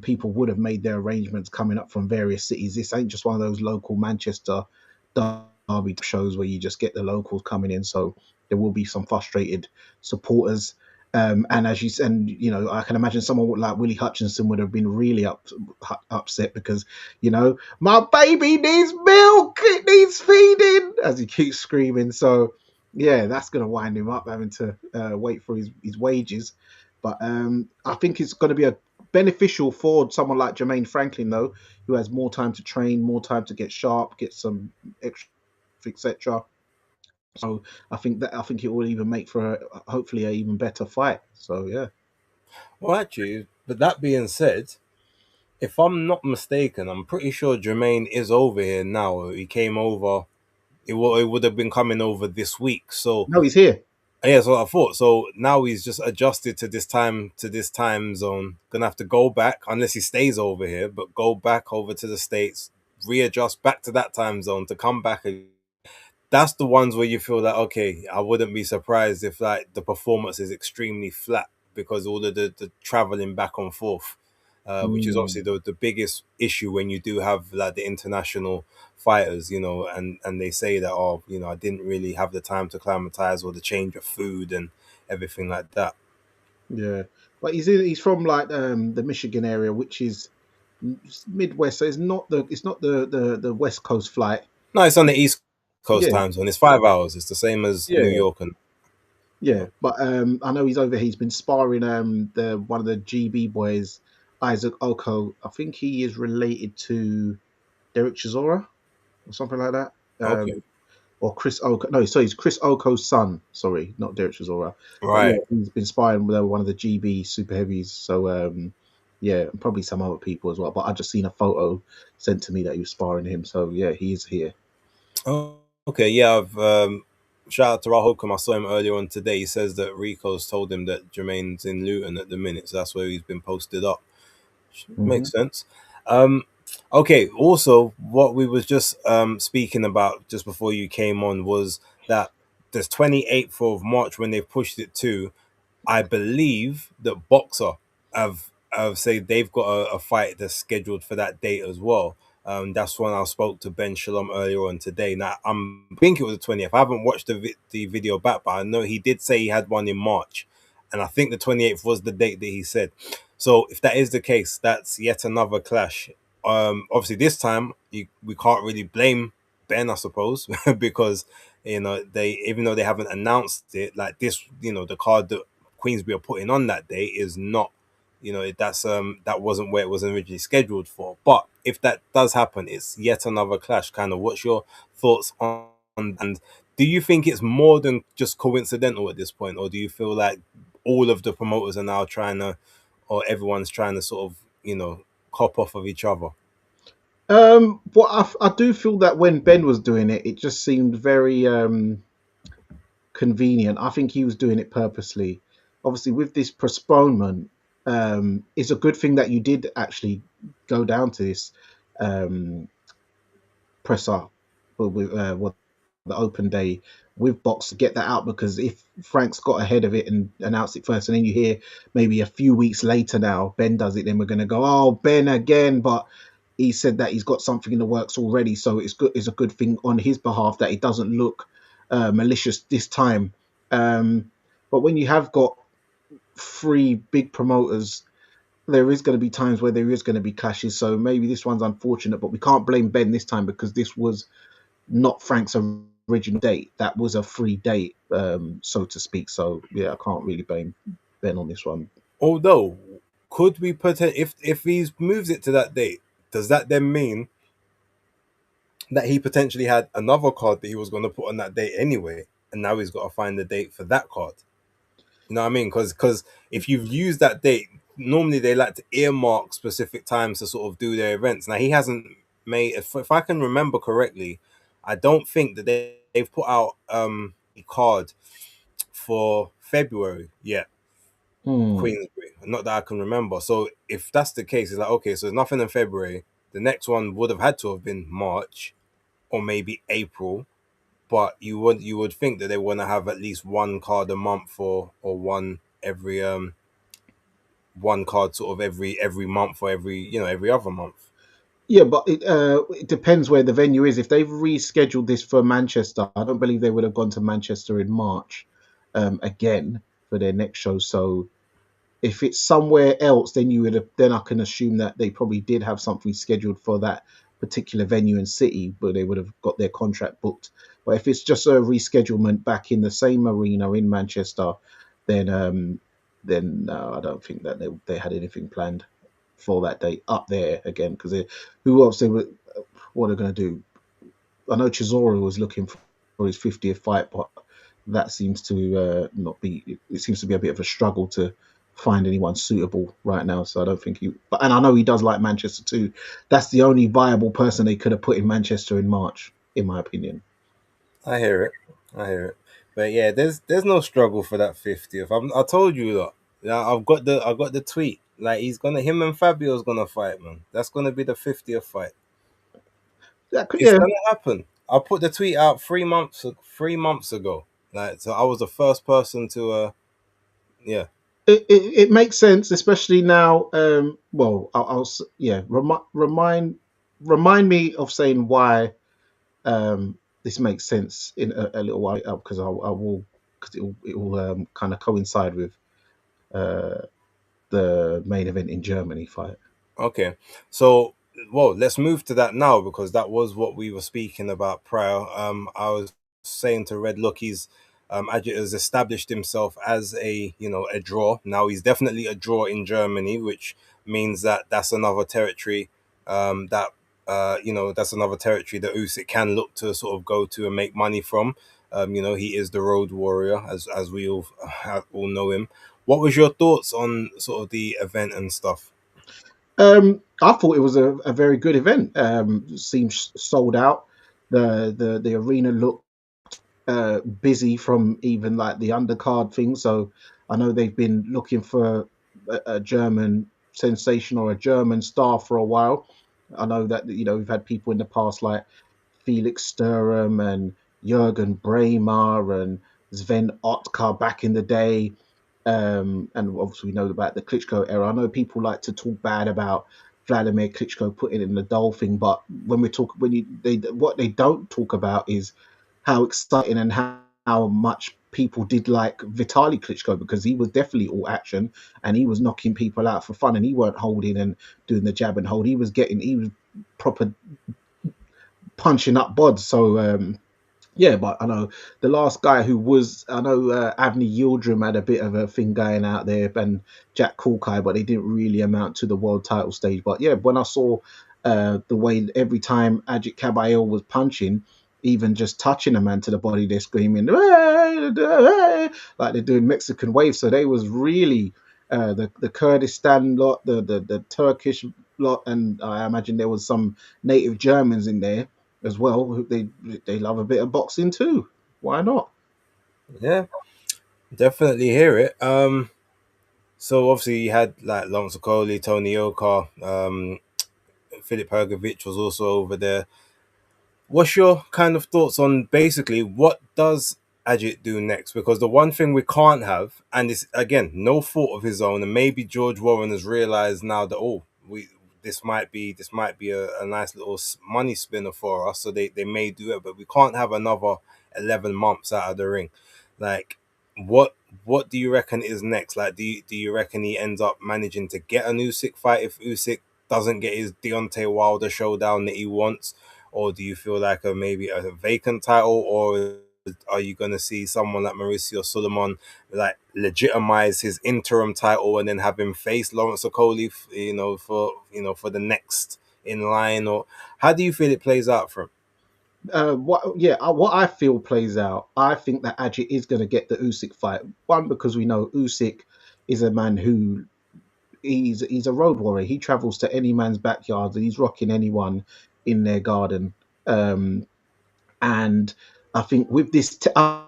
People would have made their arrangements coming up from various cities. This ain't just one of those local Manchester derby shows where you just get the locals coming in. So there will be some frustrated supporters. And as you said, I can imagine someone like Willie Hutchinson would have been really upset because, my baby needs milk, it needs feeding, as he keeps screaming. So, yeah, that's going to wind him up having to wait for his wages. But I think it's going to be beneficial for someone like Jermaine Franklin, though, who has more time to train, more time to get sharp, get some extra, etc. So I think it will even make for hopefully a even better fight. So yeah. Well, actually, but that being said, if I'm not mistaken, I'm pretty sure Jermaine is over here now. He came over. It would have been coming over this week. So No, he's here. yeah, that's what I thought. So now he's just adjusted to this time zone. Gonna have to go back unless he stays over here, but go back over to the States, readjust back to that time zone to come back. that's the ones where you feel like, okay, I wouldn't be surprised if like the performance is extremely flat because all of the traveling back and forth, which is obviously the biggest issue when you do have like the international fighters, and they say that, oh, I didn't really have the time to climatize or the change of food and everything like that. Yeah, but he's from like the Michigan area, which is Midwest. So it's not the West Coast flight. No, it's on the East Coast Yeah, time zone. It's 5 hours. It's the same as New yeah, York and yeah. But I know he's over. He's been sparring the one of the GB boys, Isaac Oko. I think he is related to Derek Chisora or something like that. okay, Or Chris Oko. No, sorry, he's Chris Oko's son. Sorry, not Derek Chisora. But yeah, right. he's been sparring with one of the GB super heavies. So yeah, and probably some other people as well. But I just seen a photo sent to me that he was sparring him. So yeah, he is here. Oh, okay, yeah. I've shout out to Rahul Holcomb. I saw him earlier on today. He says that Rico's told him that Jermaine's in Luton at the minute, so that's where he's been posted up. Hmm. Makes sense. Um, okay. Also, what we was just speaking about just before you came on was that there's 28th of March when they pushed it to. I believe that Boxer have said they've got a fight that's scheduled for that date as well. That's when I spoke to Ben Shalom earlier on today. Now I think it was the 20th. I haven't watched the video back, but I know he did say he had one in March, and I think the 28th was the date that he said. So if that is the case, that's yet another clash. Obviously this time we can't really blame Ben, I suppose, because they, even though they haven't announced it, like this, the card that Queensbury are putting on that day is not, that wasn't where it was originally scheduled for. But if that does happen, it's yet another clash. Kind of, what's your thoughts on? And do you think it's more than just coincidental at this point, or do you feel like all of the promoters are now trying to, or everyone's trying to sort of, cop off of each other? But I do feel that when Ben was doing it, it just seemed very convenient. I think he was doing it purposely. Obviously, with this postponement, it's a good thing that you did actually go down to this um, presser with what the open day with Box to get that out, because if Frank's got ahead of it and announced it first, and then you hear maybe a few weeks later now Ben does it, then we're going to go, oh, Ben again. But he said that he's got something in the works already, so it's good. It's a good thing on his behalf that it doesn't look malicious this time. But when you have got three big promoters, there is going to be times where there is going to be clashes. So maybe this one's unfortunate, but we can't blame Ben this time because this was not Frank's original date. That was a free date, so to speak. So yeah, I can't really blame Ben on this one. Although, could we put it, if he moves it to that date, does that then mean that he potentially had another card that he was going to put on that date anyway, and now he's got to find the date for that card? You know what I mean? Because if you've used that date, normally they like to earmark specific times to sort of do their events. Now he hasn't made, if I can remember correctly, I don't think that they've put out a card for February yet. Hmm. Queensbury, not that I can remember. So if that's the case, it's like, okay, so there's nothing in February. The next one would have had to have been March or maybe April, but you would think that they want to have at least one card a month, or one card sort of every month, or every other month. Yeah, but it depends where the venue is. If they've rescheduled this for Manchester, I don't believe they would have gone to Manchester in March again for their next show. So if it's somewhere else, then then I can assume that they probably did have something scheduled for that particular venue and city, but they would have got their contract booked. But if it's just a reschedulement back in the same arena in Manchester, then no, I don't think that they had anything planned for that date up there again, because who else they were, what they're going to do. I know Chisora was looking for his 50th fight, but that seems to not be. It seems to be a bit of a struggle to find anyone suitable right now. So I don't think he. And I know he does like Manchester too. That's the only viable person they could have put in Manchester in March, in my opinion. I hear it. I hear it. But yeah, there's no struggle for that 50th. I told you that. Yeah, I've got the tweet. Like him and Fabio's gonna fight, man. That's gonna be the 50th fight. That could, It's yeah, gonna happen. I put the tweet out 3 months ago. Like, so I was the first person to yeah. It makes sense, especially now. Well, yeah, remind me of saying why this makes sense in a little while, because I will, because it will kind of coincide with uh, the main event in Germany fight. Okay. So, well, let's move to that now because that was what we were speaking about prior. I was saying to Red, look, Ajit has established himself as a draw. Now he's definitely a draw in Germany, which means that that's another territory, that that's another territory that Usyk can look to sort of go to and make money from. He is the road warrior, as we all know him. What was your thoughts on sort of the event and stuff? I thought it was a very good event. Seems sold out. The arena looked busy from even like the undercard thing. So I know they've been looking for a German sensation or a German star for a while. I know that we've had people in the past like Felix Sturm and Jürgen Bremer and Sven Otkar back in the day. And obviously we know about the Klitschko era. I know people like to talk bad about Vladimir Klitschko putting in the Dolphin, but what they don't talk about is how exciting and how much people did like Vitali Klitschko, because he was definitely all action and he was knocking people out for fun, and he weren't holding and doing the jab and hold. He was proper punching up bods. So yeah, but I know the last guy who was, I know Avni Yildirim had a bit of a thing going out there, and Jack Kulkai, but they didn't really amount to the world title stage. But yeah, when I saw the way every time Ajit Kabayel was punching, even just touching a man to the body, they're screaming, "Hey, hey," like they're doing Mexican waves. So they was really the Kurdistan lot, the Turkish lot, and I imagine there was some native Germans in there as well. They love a bit of boxing too. Why not? Yeah, definitely hear it. So obviously you had like Lawrence Okoli, Tony Oka, Philip Hergovich was also over there. What's your kind of thoughts on basically what does Ajit do next? Because the one thing we can't have, and it's again no fault of his own, and maybe George Warren has realized now that we this might be a nice little money spinner for us, so they may do it, but we can't have another 11 months out of the ring. Like, what what do you reckon is next? Like, do you reckon he ends up managing to get an Usyk fight if Usyk doesn't get his Deontay Wilder showdown that he wants? Or do you feel like maybe a vacant title, or are you going to see someone like Mauricio Sulaiman like legitimize his interim title and then have him face Lawrence Okoli, for the next in line? Or how do you feel it plays out for him? What I feel plays out. I think that Ajit is going to get the Usyk fight. One, because we know Usyk is a man who he's a road warrior. He travels to any man's backyard and he's rocking anyone in their garden. Um, and I think with this, I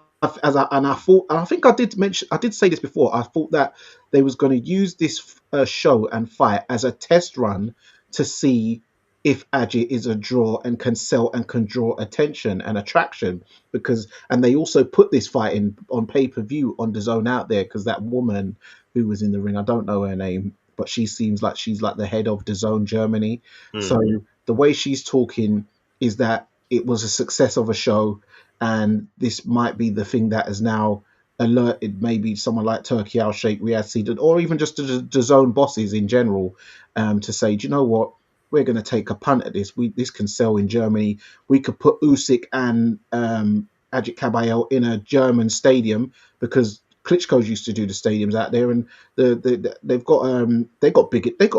think I did say this before. I thought that they was going to use this show and fight as a test run to see if Ajit is a draw and can sell and can draw attention and attraction, and they also put this fight in on pay-per-view on the zone out there, because that woman who was in the ring, I don't know her name, but she seems like she's like the head of the zone Germany. So the way she's talking is that it was a success of a show, and this might be the thing that has now alerted maybe someone like Turkey Al Sheikh, Riyad Seeded, or even just the zone bosses in general, to say, do you know what? We're going to take a punt at this. This can sell in Germany. We could put Usyk and Ajit Kabayel in a German stadium, because Klitschko's used to do the stadiums out there, and they've got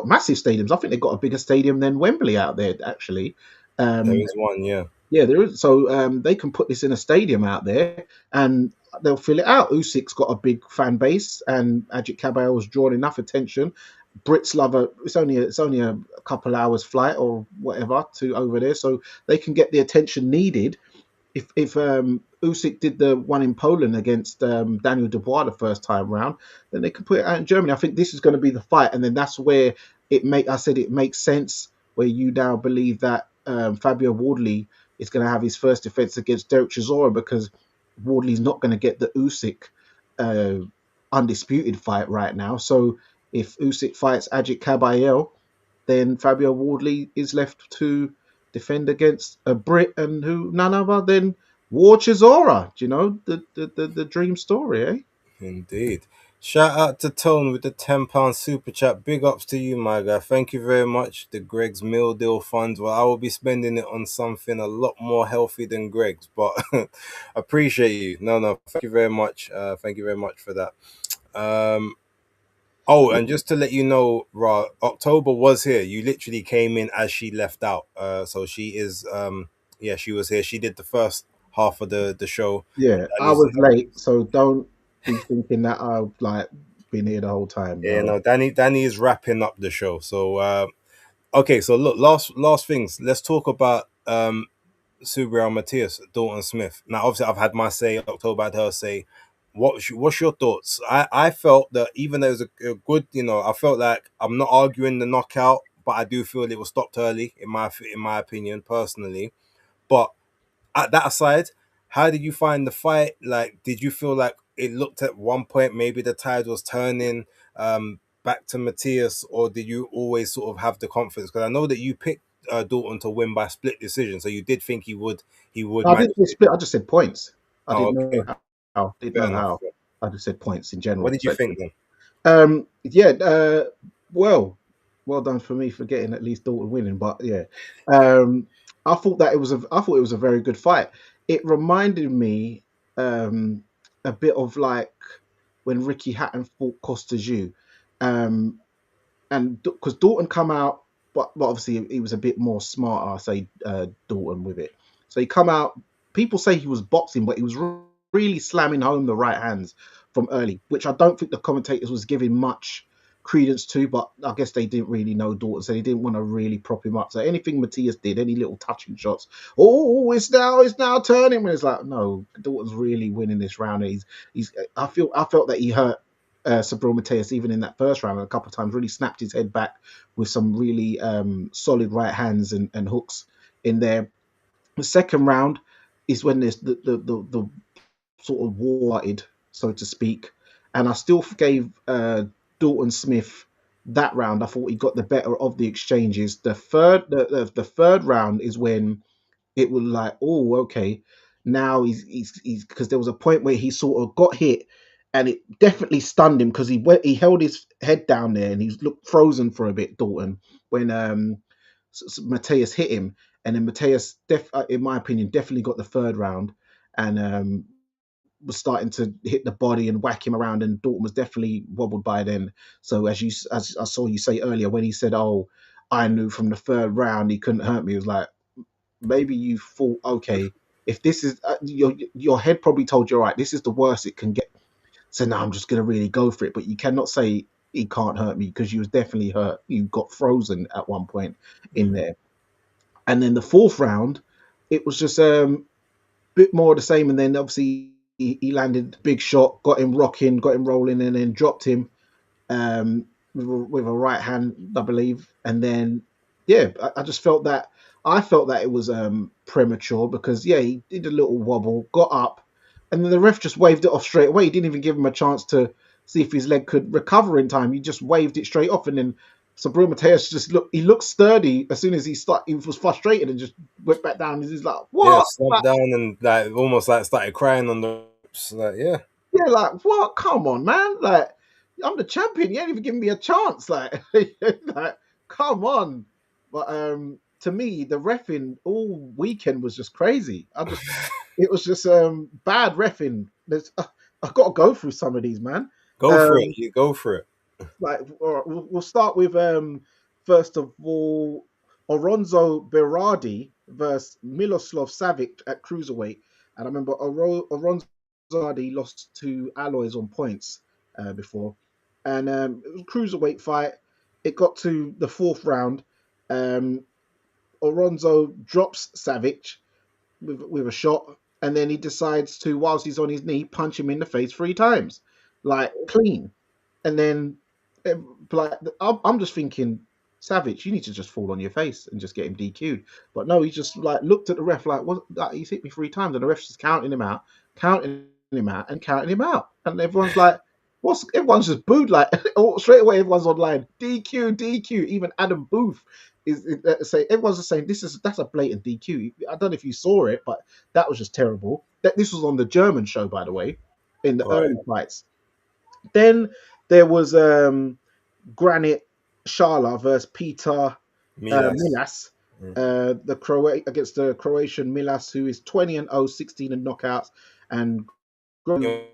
massive stadiums. I think they've got a bigger stadium than Wembley out there actually. There Um, is one, yeah. yeah, there is. So they can put this in a stadium out there, and they'll fill it out. Usyk's got a big fan base, and Ajit Kabayel has drawn enough attention. Brits love it. It's only a couple hours flight or whatever to over there, so they can get the attention needed. If Usyk did the one in Poland against Daniel Dubois the first time round, then they could put it out in Germany. I think this is going to be the fight, and then that's where it makes sense, where you now believe that Fabio Wardley is going to have his first defense against Derek Chisora, because Wardley's not going to get the Usyk undisputed fight right now. So if Usyk fights Ajit Kabayel, then Fabio Wardley is left to defend against a Brit, and who none other than War Chisora. Do you know the dream story, eh? Indeed. Shout out to Tone with the £10 super chat. Big ups to you, my guy. Thank you very much. The Greg's Meal Deal funds. Well, I will be spending it on something a lot more healthy than Greg's, but appreciate you. No, thank you very much. Thank you very much for that. Oh, and just to let you know, Ra, October was here. You literally came in as she left out. So she is, she was here. She did the first half of the show. Yeah, I was late, so don't be thinking that I've like been here the whole time. Yeah, no, Danny is wrapping up the show. So okay, so look, last things. Let's talk about Subriel Matias, Dalton Smith. Now, obviously, I've had my say. October had her say. What's your thoughts? I felt that even though it was a good, I felt like I'm not arguing the knockout, but I do feel it was stopped early in my opinion, personally. But at that aside, how did you find the fight? Like, did you feel like it looked at one point maybe the tide was turning back to Matias, or did you always sort of have the confidence? Because I know that you picked Dalton to win by split decision, so you did think he would. I didn't say split. I just said points. I didn't okay. know how. Didn't Fair know enough. how. I just said points in general. What did you think then? Well done for me for getting at least Dalton winning. But yeah, I thought it was a very good fight. It reminded me a bit of like when Ricky Hatton fought Costa Tszyu, and because Dalton come out, but obviously he was a bit more smart. I say Dalton with it. So he come out. People say he was boxing, but he was really slamming home the right hands from early, which I don't think the commentators was giving much credence to, but I guess they didn't really know Dalton, so they didn't want to really prop him up. So anything Matias did, any little touching shots, it's now turning. When it's like, no, Dalton's really winning this round. I felt that he hurt Subriel Matias even in that first round a couple of times. Really snapped his head back with some really solid right hands and hooks in there. The second round is when there's the sort of warted, so to speak, and I still gave Dalton Smith that round. I thought he got the better of the exchanges. The third round is when it was like, oh, okay, now he's because there was a point where he sort of got hit, and it definitely stunned him because he held his head down there and he looked frozen for a bit, Dalton, when Matias hit him, and then Matias, in my opinion, definitely got the third round and was starting to hit the body and whack him around, and Dalton was definitely wobbled by then. So as I saw you say earlier, when he said, "Oh, I knew from the third round he couldn't hurt me," it was like, maybe you thought, okay, if this is your head probably told you, all right, this is the worst it can get. So now I'm just gonna really go for it. But you cannot say he can't hurt me, because you was definitely hurt. You got frozen at one point in there. And then the fourth round, it was just bit more of the same, and then obviously he landed a big shot, got him rocking, got him rolling, and then dropped him with a right hand, I believe. And then I just felt that it was premature, because he did a little wobble, got up, and then the ref just waved it off straight away. He didn't even give him a chance to see if his leg could recover in time. He just waved it straight off, and then Subriel Matias he looked sturdy as soon as he was frustrated and just went back down. He's like, what? Yeah, slumped down and like almost like started crying on the ropes. Like, yeah, like, what? Come on, man! Like, I'm the champion. You ain't even giving me a chance. Like, like, come on. But to me, the reffing all weekend was just crazy. It was just bad reffing. I've got to go through some of these, man. Go for it. You go for it. Like, all right, we'll start with first of all, Alonso Berardi versus Miloslav Savic at cruiserweight. And I remember Alonso Berardi lost to Alois on points before, and it was a cruiserweight fight. It got to the fourth round. Alonso drops Savic with a shot, and then he decides to, whilst he's on his knee, punch him in the face 3 times, like clean. And then, like, I'm just thinking, Savage, you need to just fall on your face and just get him DQ'd. But no, he just like looked at the ref like, what? Like, he's hit me 3 times, and the ref's just counting him out, and counting him out, and everyone's like, what's? Everyone's just booed like straight away. Everyone's online, DQ, DQ. Even Adam Booth say everyone's just saying that's a blatant DQ. I don't know if you saw it, but that was just terrible. This was on the German show, by the way, in the early fights. Then there was Granit Shala versus Peter Milas. Against the Croatian Milas, who is 20-0, 16 in knockouts, and 18-2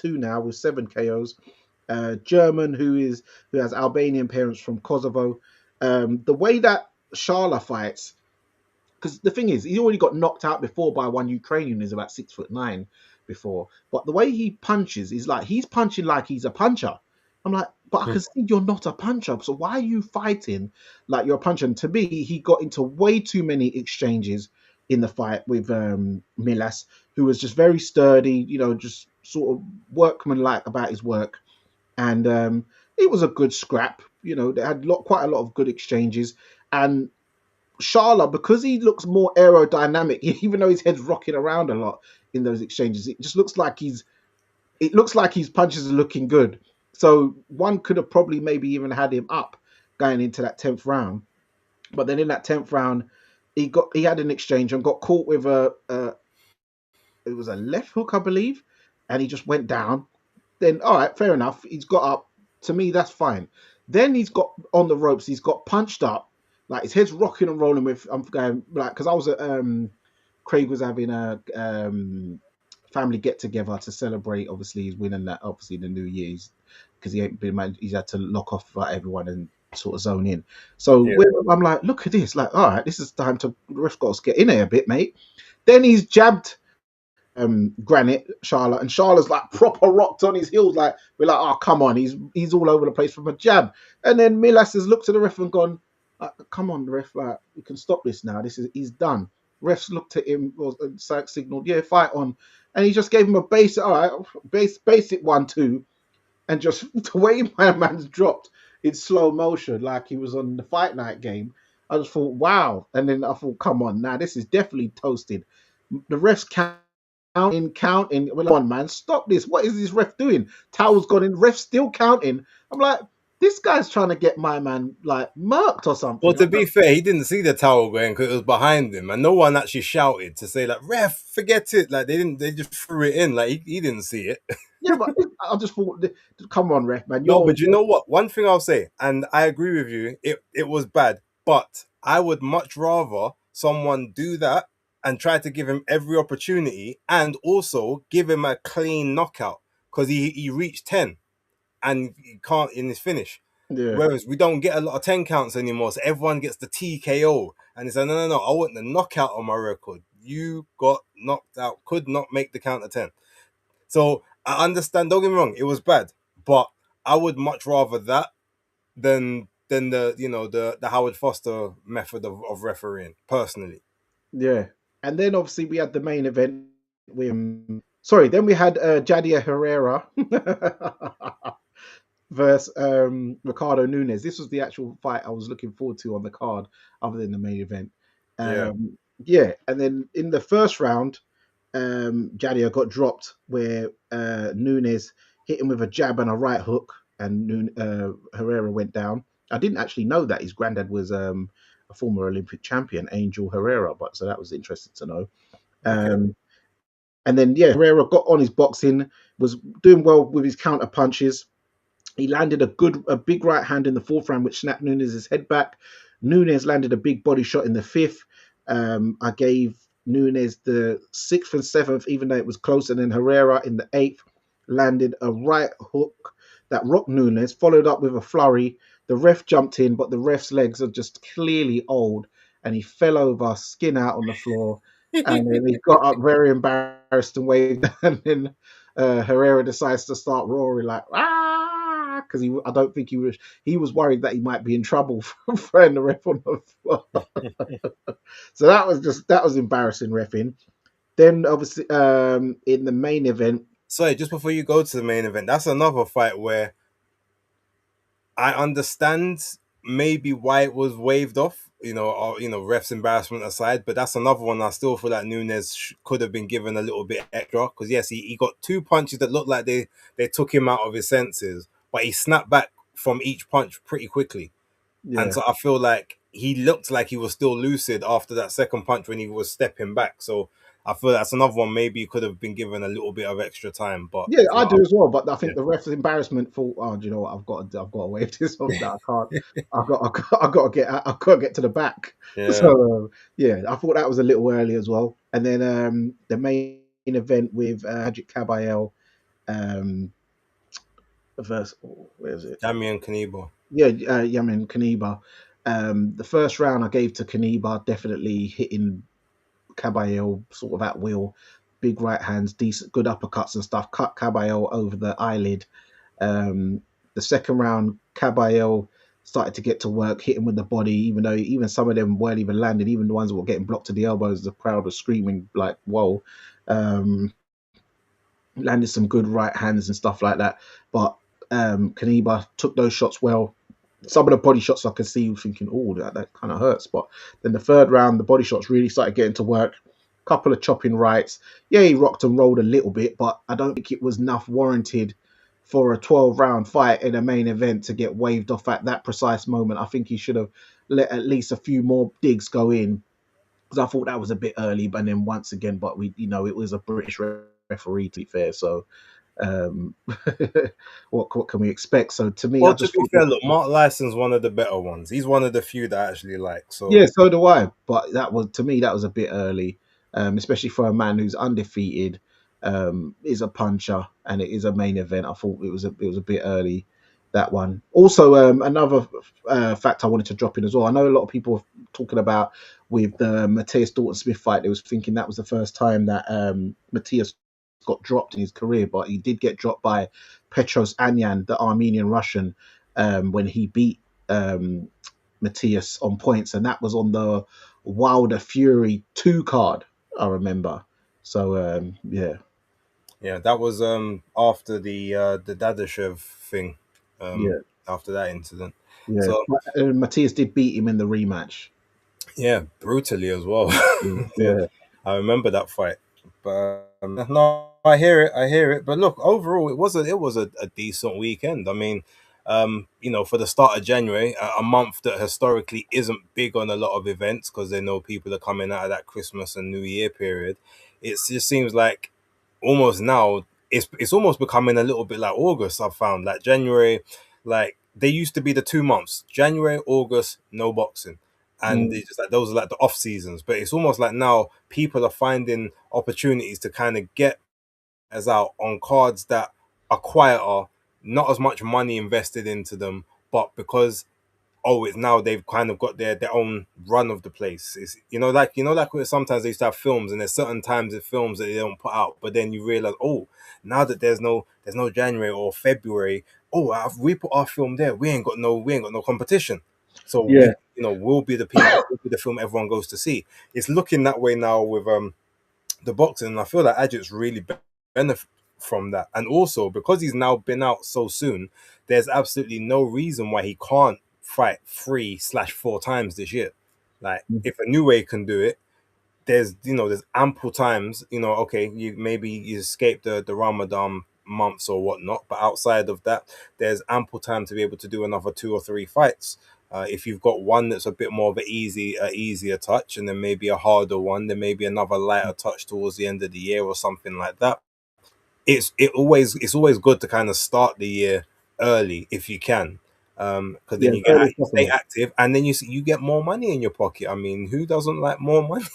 now with 7 KOs. German, who has Albanian parents from Kosovo. The way that Shala fights, because the thing is, he already got knocked out before by one Ukrainian who's about 6'9" before. But the way he punches is like he's punching like he's a puncher. I'm like, but I can see you're not a puncher. So why are you fighting like you're a puncher? And to me, he got into way too many exchanges in the fight with Milas, who was just very sturdy, just sort of workmanlike about his work. And it was a good scrap. They had quite a lot of good exchanges. And Shala, because he looks more aerodynamic, even though his head's rocking around a lot in those exchanges, it just looks like his punches are looking good. So one could have probably maybe even had him up going into that 10th round. But then in that 10th round, he had an exchange and got caught with it was a left hook, I believe, and he just went down. Then, all right, fair enough. He's got up. To me, that's fine. Then he's got on the ropes. He's got punched up. Like his head's rocking and rolling with. I'm going like because I was at Craig was having a family get together to celebrate. Obviously, he's winning that. Obviously, the New Year's because he ain't been. He's had to lock off everyone and sort of zone in. So I'm like, look at this. Like, all right, this is time to ref got to get in there a bit, mate. Then he's jabbed Granit Shala, and Shala's like proper rocked on his heels. Like we're like, oh come on, he's all over the place from a jab. And then Milas has looked at the ref and gone, come on, ref, like you can stop this now. He's done. Refs looked at him, signaled, yeah, fight on, and he just gave him a basic 1-2, and just the way my man's dropped in slow motion, like he was on the Fight Night game. I just thought, wow, and then I thought, come on, now this is definitely toasted. The refs counting. Well, come on, man, stop this. What is this ref doing? Towel's gone in, ref still counting. I'm like, this guy's trying to get my man like murked or something. Well, to be fair, he didn't see the towel going because it was behind him, and no one actually shouted to say like, "Ref, forget it." Like they didn't. They just threw it in. Like he didn't see it. Yeah, but I just thought, come on, ref, man. No, but you know what? One thing I'll say, and I agree with you. It was bad, but I would much rather someone do that and try to give him every opportunity, and also give him a clean knockout because he reached 10. And he can't in his finish. Yeah. Whereas we don't get a lot of 10 counts anymore, so everyone gets the TKO. And it's like, no, I want the knockout on my record. You got knocked out, could not make the count of 10. So I understand, don't get me wrong, it was bad, but I would much rather that than the Howard Foster method of refereeing, personally. Yeah. And then obviously we had the main event then we had Jadia Herrera versus Ricardo Nunes. This was the actual fight I was looking forward to on the card, other than the main event. Yeah. And then in the first round, Jadia got dropped where Nunes hit him with a jab and a right hook, and Herrera went down. I didn't actually know that his granddad was a former Olympic champion, Angel Herrera, so that was interesting to know. Okay. And then, Herrera got on his boxing, was doing well with his counter punches. He landed a big right hand in the 4th round, which snapped Nunes' head back. Nunes landed a big body shot in the 5th. I gave Nunes the 6th and 7th, even though it was closer. Than Herrera in the 8th landed a right hook that rocked Nunes, followed up with a flurry. The ref jumped in, but the ref's legs are just clearly old, and he fell over, skin out on the floor. And then he got up very embarrassed and waved, and then Herrera decides to start roaring like because I don't think he was worried that he might be in trouble for throwing the ref on the floor. So that was embarrassing reffing. Then obviously in the main event. Sorry, just before you go to the main event, that's another fight where I understand maybe why it was waved off, or, refs embarrassment aside, but that's another one. I still feel like Nunes could have been given a little bit extra because yes, he got two punches that looked like they took him out of his senses, but he snapped back from each punch pretty quickly. And Yeah. so I feel like he looked like he was still lucid after that second punch when he was stepping back. So I feel that's another one. Maybe he could have been given a little bit of extra time. But Yeah, I do as well. But I yeah. think the ref's embarrassment thought, oh, do you know what? I've got to wave this off. That I can't. I've got to get to the back. Yeah. So yeah, I thought that was a little early as well. And then the main event with Hadjit Kabayel versus where is it? Damian Kaniba. Yeah, Yamin Kaniba. The first round I gave to Kaniba, definitely hitting Caballero sort of at will, big right hands, decent, good uppercuts and stuff. Cut Caballero over the eyelid. The second round, Caballero started to get to work, hitting with the body, even though even some of them weren't even landing. Even the ones that were getting blocked to the elbows, the crowd was screaming like, "Whoa!" Landed some good right hands and stuff like that. But Kaniba took those shots well. Some of the body shots I could see thinking, oh, that kind of hurts. But then the third round, the body shots really started getting to work. Couple of chopping rights. Yeah, he rocked and rolled a little bit, but I don't think it was enough warranted for a 12-round fight in a main event to get waved off at that precise moment. I think he should have let at least a few more digs go in because I thought that was a bit early. But then once again, but it was a British referee to be fair, so um, what can we expect? So to me, Well, I to just be thought, fair, look, Mark Lyson's one of the better ones. He's one of the few that I actually like. So yeah, so do I. But that was to me that was a bit early, especially for a man who's undefeated, is a puncher, and it is a main event. I thought it was a bit early, that one. Also, another fact I wanted to drop in as well. I know a lot of people talking about with the Matthias Dalton Smith fight. They was thinking that was the first time that Matthias got dropped in his career, but he did get dropped by Petros Anyan, the Armenian Russian, when he beat Matthias on points, and that was on the Wilder Fury 2 card, I remember. So yeah, that was after the Dadashev thing, yeah, after that incident. yeah. So But, Matthias did beat him in the rematch. yeah, brutally as well. Yeah, Yeah, I remember that fight. But no, I hear it. But look, overall, it was a decent weekend. I mean, for the start of January, a month that historically isn't big on a lot of events because they know people are coming out of that Christmas and New Year period. It just seems like almost now it's almost becoming a little bit like August. I've found like January, like they used to be the 2 months, January, August, no boxing, and mm, it's just like those are like the off seasons. But it's almost like now people are finding opportunities to kind of get as out on cards that are quieter, not as much money invested into them, but because it's now they've kind of got their own run of the place. It's like where sometimes they used to have films and there's certain times of films that they don't put out, but then you realize, now that there's no January or February, we put our film there, we ain't got no competition. So yeah, we'll be the people, we'll be the film everyone goes to see. It's looking that way now with the boxing, and I feel like Ajit's really benefit from that. And also because he's now been out so soon, there's absolutely no reason why he can't fight 3/4 times this year. Like if a new way can do it, there's ample times. Okay, you escape the Ramadan months or whatnot, but outside of that, there's ample time to be able to do another 2 or 3 fights. If you've got one that's a bit more of easier touch, and then maybe a harder one, then maybe another lighter touch towards the end of the year or something like that. It's always good to kind of start the year early if you can, because then yeah. you Early stay possible. active, and then you get more money in your pocket. I mean, who doesn't like more money?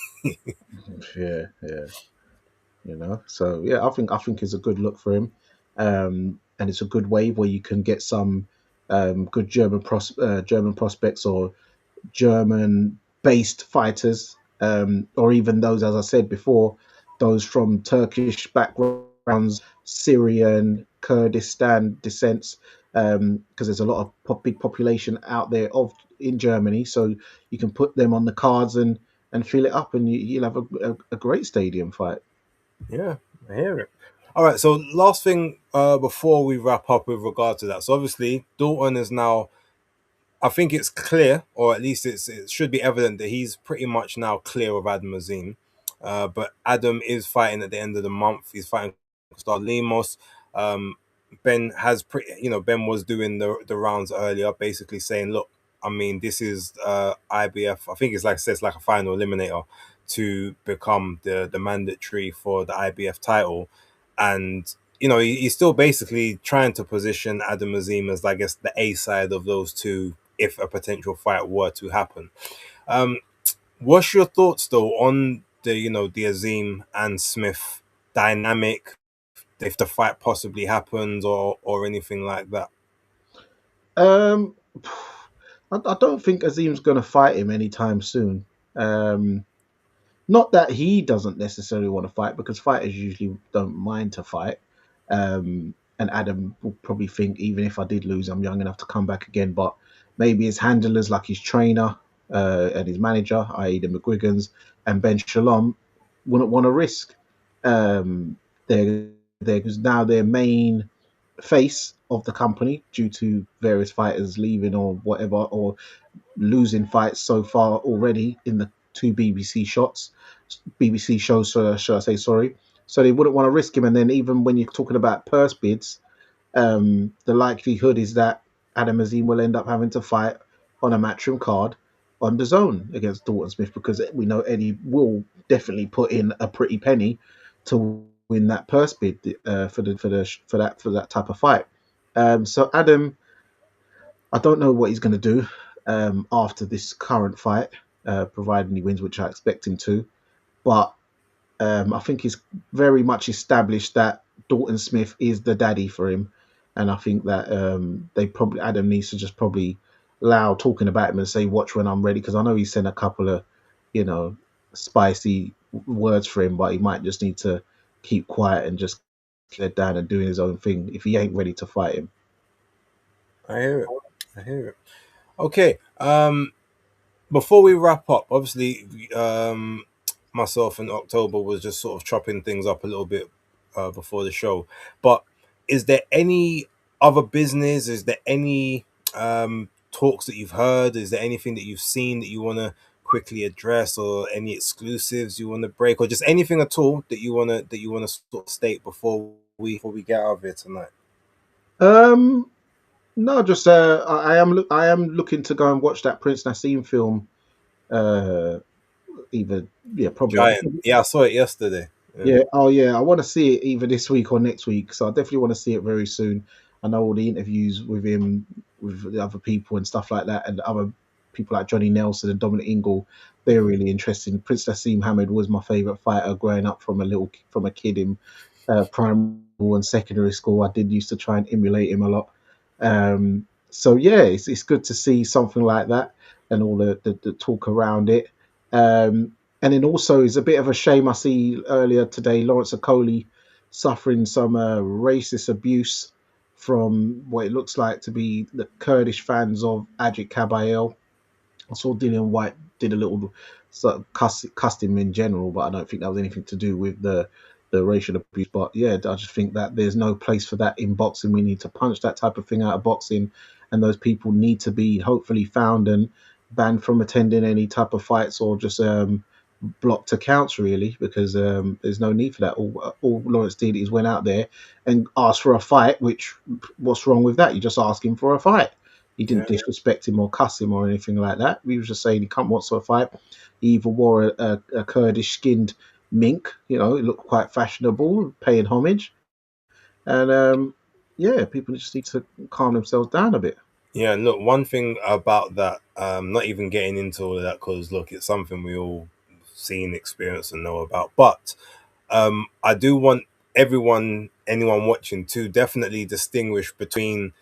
Yeah, yeah. So yeah, I think it's a good look for him, and it's a good wave where you can get some good German prospects or German based fighters, or even those, as I said before, those from Turkish backgrounds, Syrian, Kurdistan descents, because there's a lot of big population out there of in Germany. So you can put them on the cards and fill it up, and you'll have a great stadium fight. Yeah, I hear it. All right. So last thing before we wrap up with regard to that. So obviously Dalton is now. I think it's clear, or at least it should be evident that he's pretty much now clear of Adam Azim. But Adam is fighting at the end of the month. He's fighting Gustavo Limos. Um, Ben has Ben was doing the rounds earlier, basically saying, look, I mean, this is IBF. I think it's like I said, it's like a final eliminator to become the mandatory for the IBF title, and he's still basically trying to position Adam Azim as, I guess, the A side of those two if a potential fight were to happen. Um, what's your thoughts though on the Azim and Smith dynamic, if the fight possibly happens or anything like that? Um, I don't think Azim's going to fight him anytime soon. Not that he doesn't necessarily want to fight, because fighters usually don't mind to fight. And Adam will probably think, even if I did lose, I'm young enough to come back again. But maybe his handlers, like his trainer and his manager, i.e. the McGuigans and Ben Shalom, wouldn't want to risk. They're because now their main face of the company, due to various fighters leaving or whatever, or losing fights so far already in the two BBC shows, should I say, sorry. So they wouldn't want to risk him. And then even when you're talking about purse bids, the likelihood is that Adam Azim will end up having to fight on a Matchroom card on the zone against Dalton Smith, because we know Eddie will definitely put in a pretty penny to win that purse bid for that type of fight. So Adam, I don't know what he's going to do after this current fight, providing he wins, which I expect him to. But I think it's very much established that Dalton Smith is the daddy for him, and I think that Adam needs to just probably allow talking about him and say, "Watch when I'm ready," because I know he sent a couple of, spicy words for him, but he might just need to keep quiet and just get down and doing his own thing if he ain't ready to fight him. I hear it. I hear it. Okay. Before we wrap up, obviously, myself and October was just sort of chopping things up a little bit before the show. But is there any other business? Is there any talks that you've heard? Is there anything that you've seen that you want to quickly address, or any exclusives you want to break, or just anything at all that you want to sort of state before we get out of here tonight? No, just I am looking to go and watch that Prince Nassim film. Either probably. Giant. Yeah, I saw it yesterday. Yeah. Oh yeah, I want to see it either this week or next week. So I definitely want to see it very soon. I know all the interviews with him, with the other people and stuff like that, and other people like Johnny Nelson and Dominic Ingle. They're really interesting. Prince Nassim Hamed was my favorite fighter growing up from a kid in primary and secondary school. I did used to try and emulate him a lot. So yeah, it's good to see something like that and all the talk around it. And then also, it's a bit of a shame. I see earlier today Lawrence Okoli suffering some racist abuse from what it looks like to be the Kurdish fans of Ajit Kabayel. I saw Dillian White did a little sort of cussed him in general, but I don't think that was anything to do with the racial abuse. But yeah, I just think that there's no place for that in boxing. We need to punch that type of thing out of boxing, and those people need to be hopefully found and banned from attending any type of fights, or just blocked accounts, really, because there's no need for that. All Lawrence did is went out there and asked for a fight, which, what's wrong with that? You're just asking for a fight. He didn't disrespect him or cuss him or anything like that. He was just saying he wants a fight. He even wore a Kurdish skinned mink, it looked quite fashionable, paying homage. And people just need to calm themselves down a bit. Yeah, look, one thing about that, not even getting into all of that, because look, it's something we all seen, experienced, and know about. But I do want anyone watching to definitely distinguish between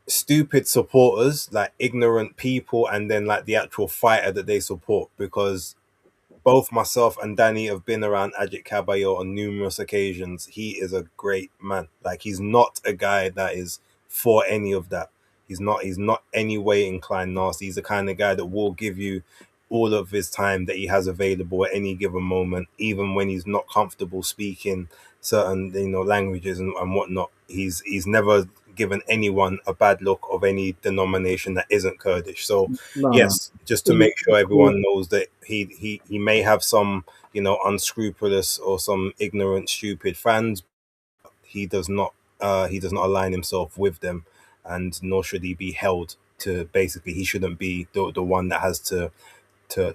stupid supporters, like ignorant people, and then like the actual fighter that they support, because both myself and Danny have been around Ajit Kabayel on numerous occasions. He is a great man. Like, he's not a guy that is for any of that. He's not any way inclined nasty. He's the kind of guy that will give you all of his time that he has available at any given moment, even when he's not comfortable speaking certain languages and whatnot. He's never given anyone a bad look of any denomination that isn't Kurdish. So No. yes, just to make sure He's cool. everyone knows that he may have some unscrupulous or some ignorant, stupid fans. He does not align himself with them, and nor should he be held to. Basically, he shouldn't be the one that has to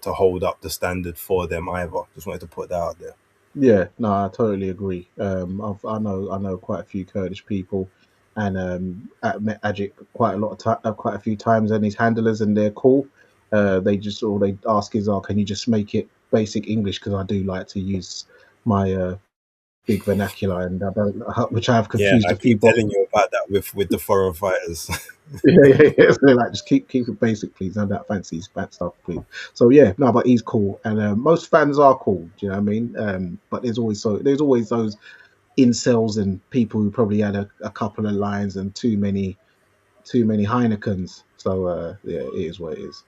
hold up the standard for them either. Just wanted to put that out there. Yeah, no, I totally agree. I know quite a few Kurdish people, and I met Ajik quite a few times, and his handlers, and they're cool. All they ask is, "Oh, can you just make it basic English?" Because I do like to use my big vernacular, and I don't, which I have Yeah, confused I a few keep bosses. telling you about that with the foreign fighters. Yeah. So they're like, just keep it basic, please. None of that fancy stuff, please. So yeah, no, but he's cool, and most fans are cool. Do you know what I mean? But there's always those incels and people who probably had a couple of lines and too many Heinekens. So yeah, it is what it is.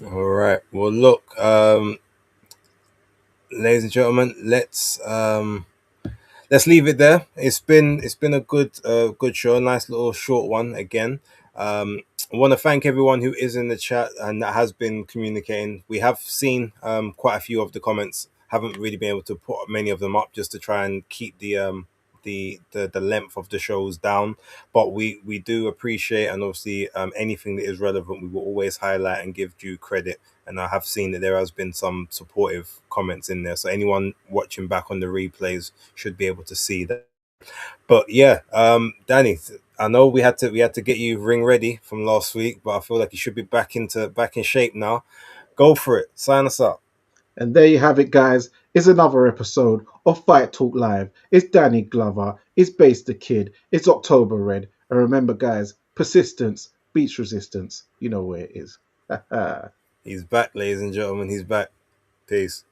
All right. Well, look, ladies and gentlemen, let's leave it there. It's been a good show, nice little short one again. I want to thank everyone who is in the chat and that has been communicating. We have seen quite a few of the comments. Haven't really been able to put many of them up just to try and keep the length of the shows down. But we do appreciate, and obviously anything that is relevant, we will always highlight and give due credit. And I have seen that there has been some supportive comments in there. So anyone watching back on the replays should be able to see that. But yeah, Danny, I know we had to get you ring ready from last week, but I feel like you should be back in shape now. Go for it. Sign us up. And there you have it, guys. It's another episode of Fight Talk Live. It's Danny Glover. It's Base the Kid. It's October Red. And remember, guys, persistence beats resistance. You know where it is. He's back, ladies and gentlemen. He's back. Peace.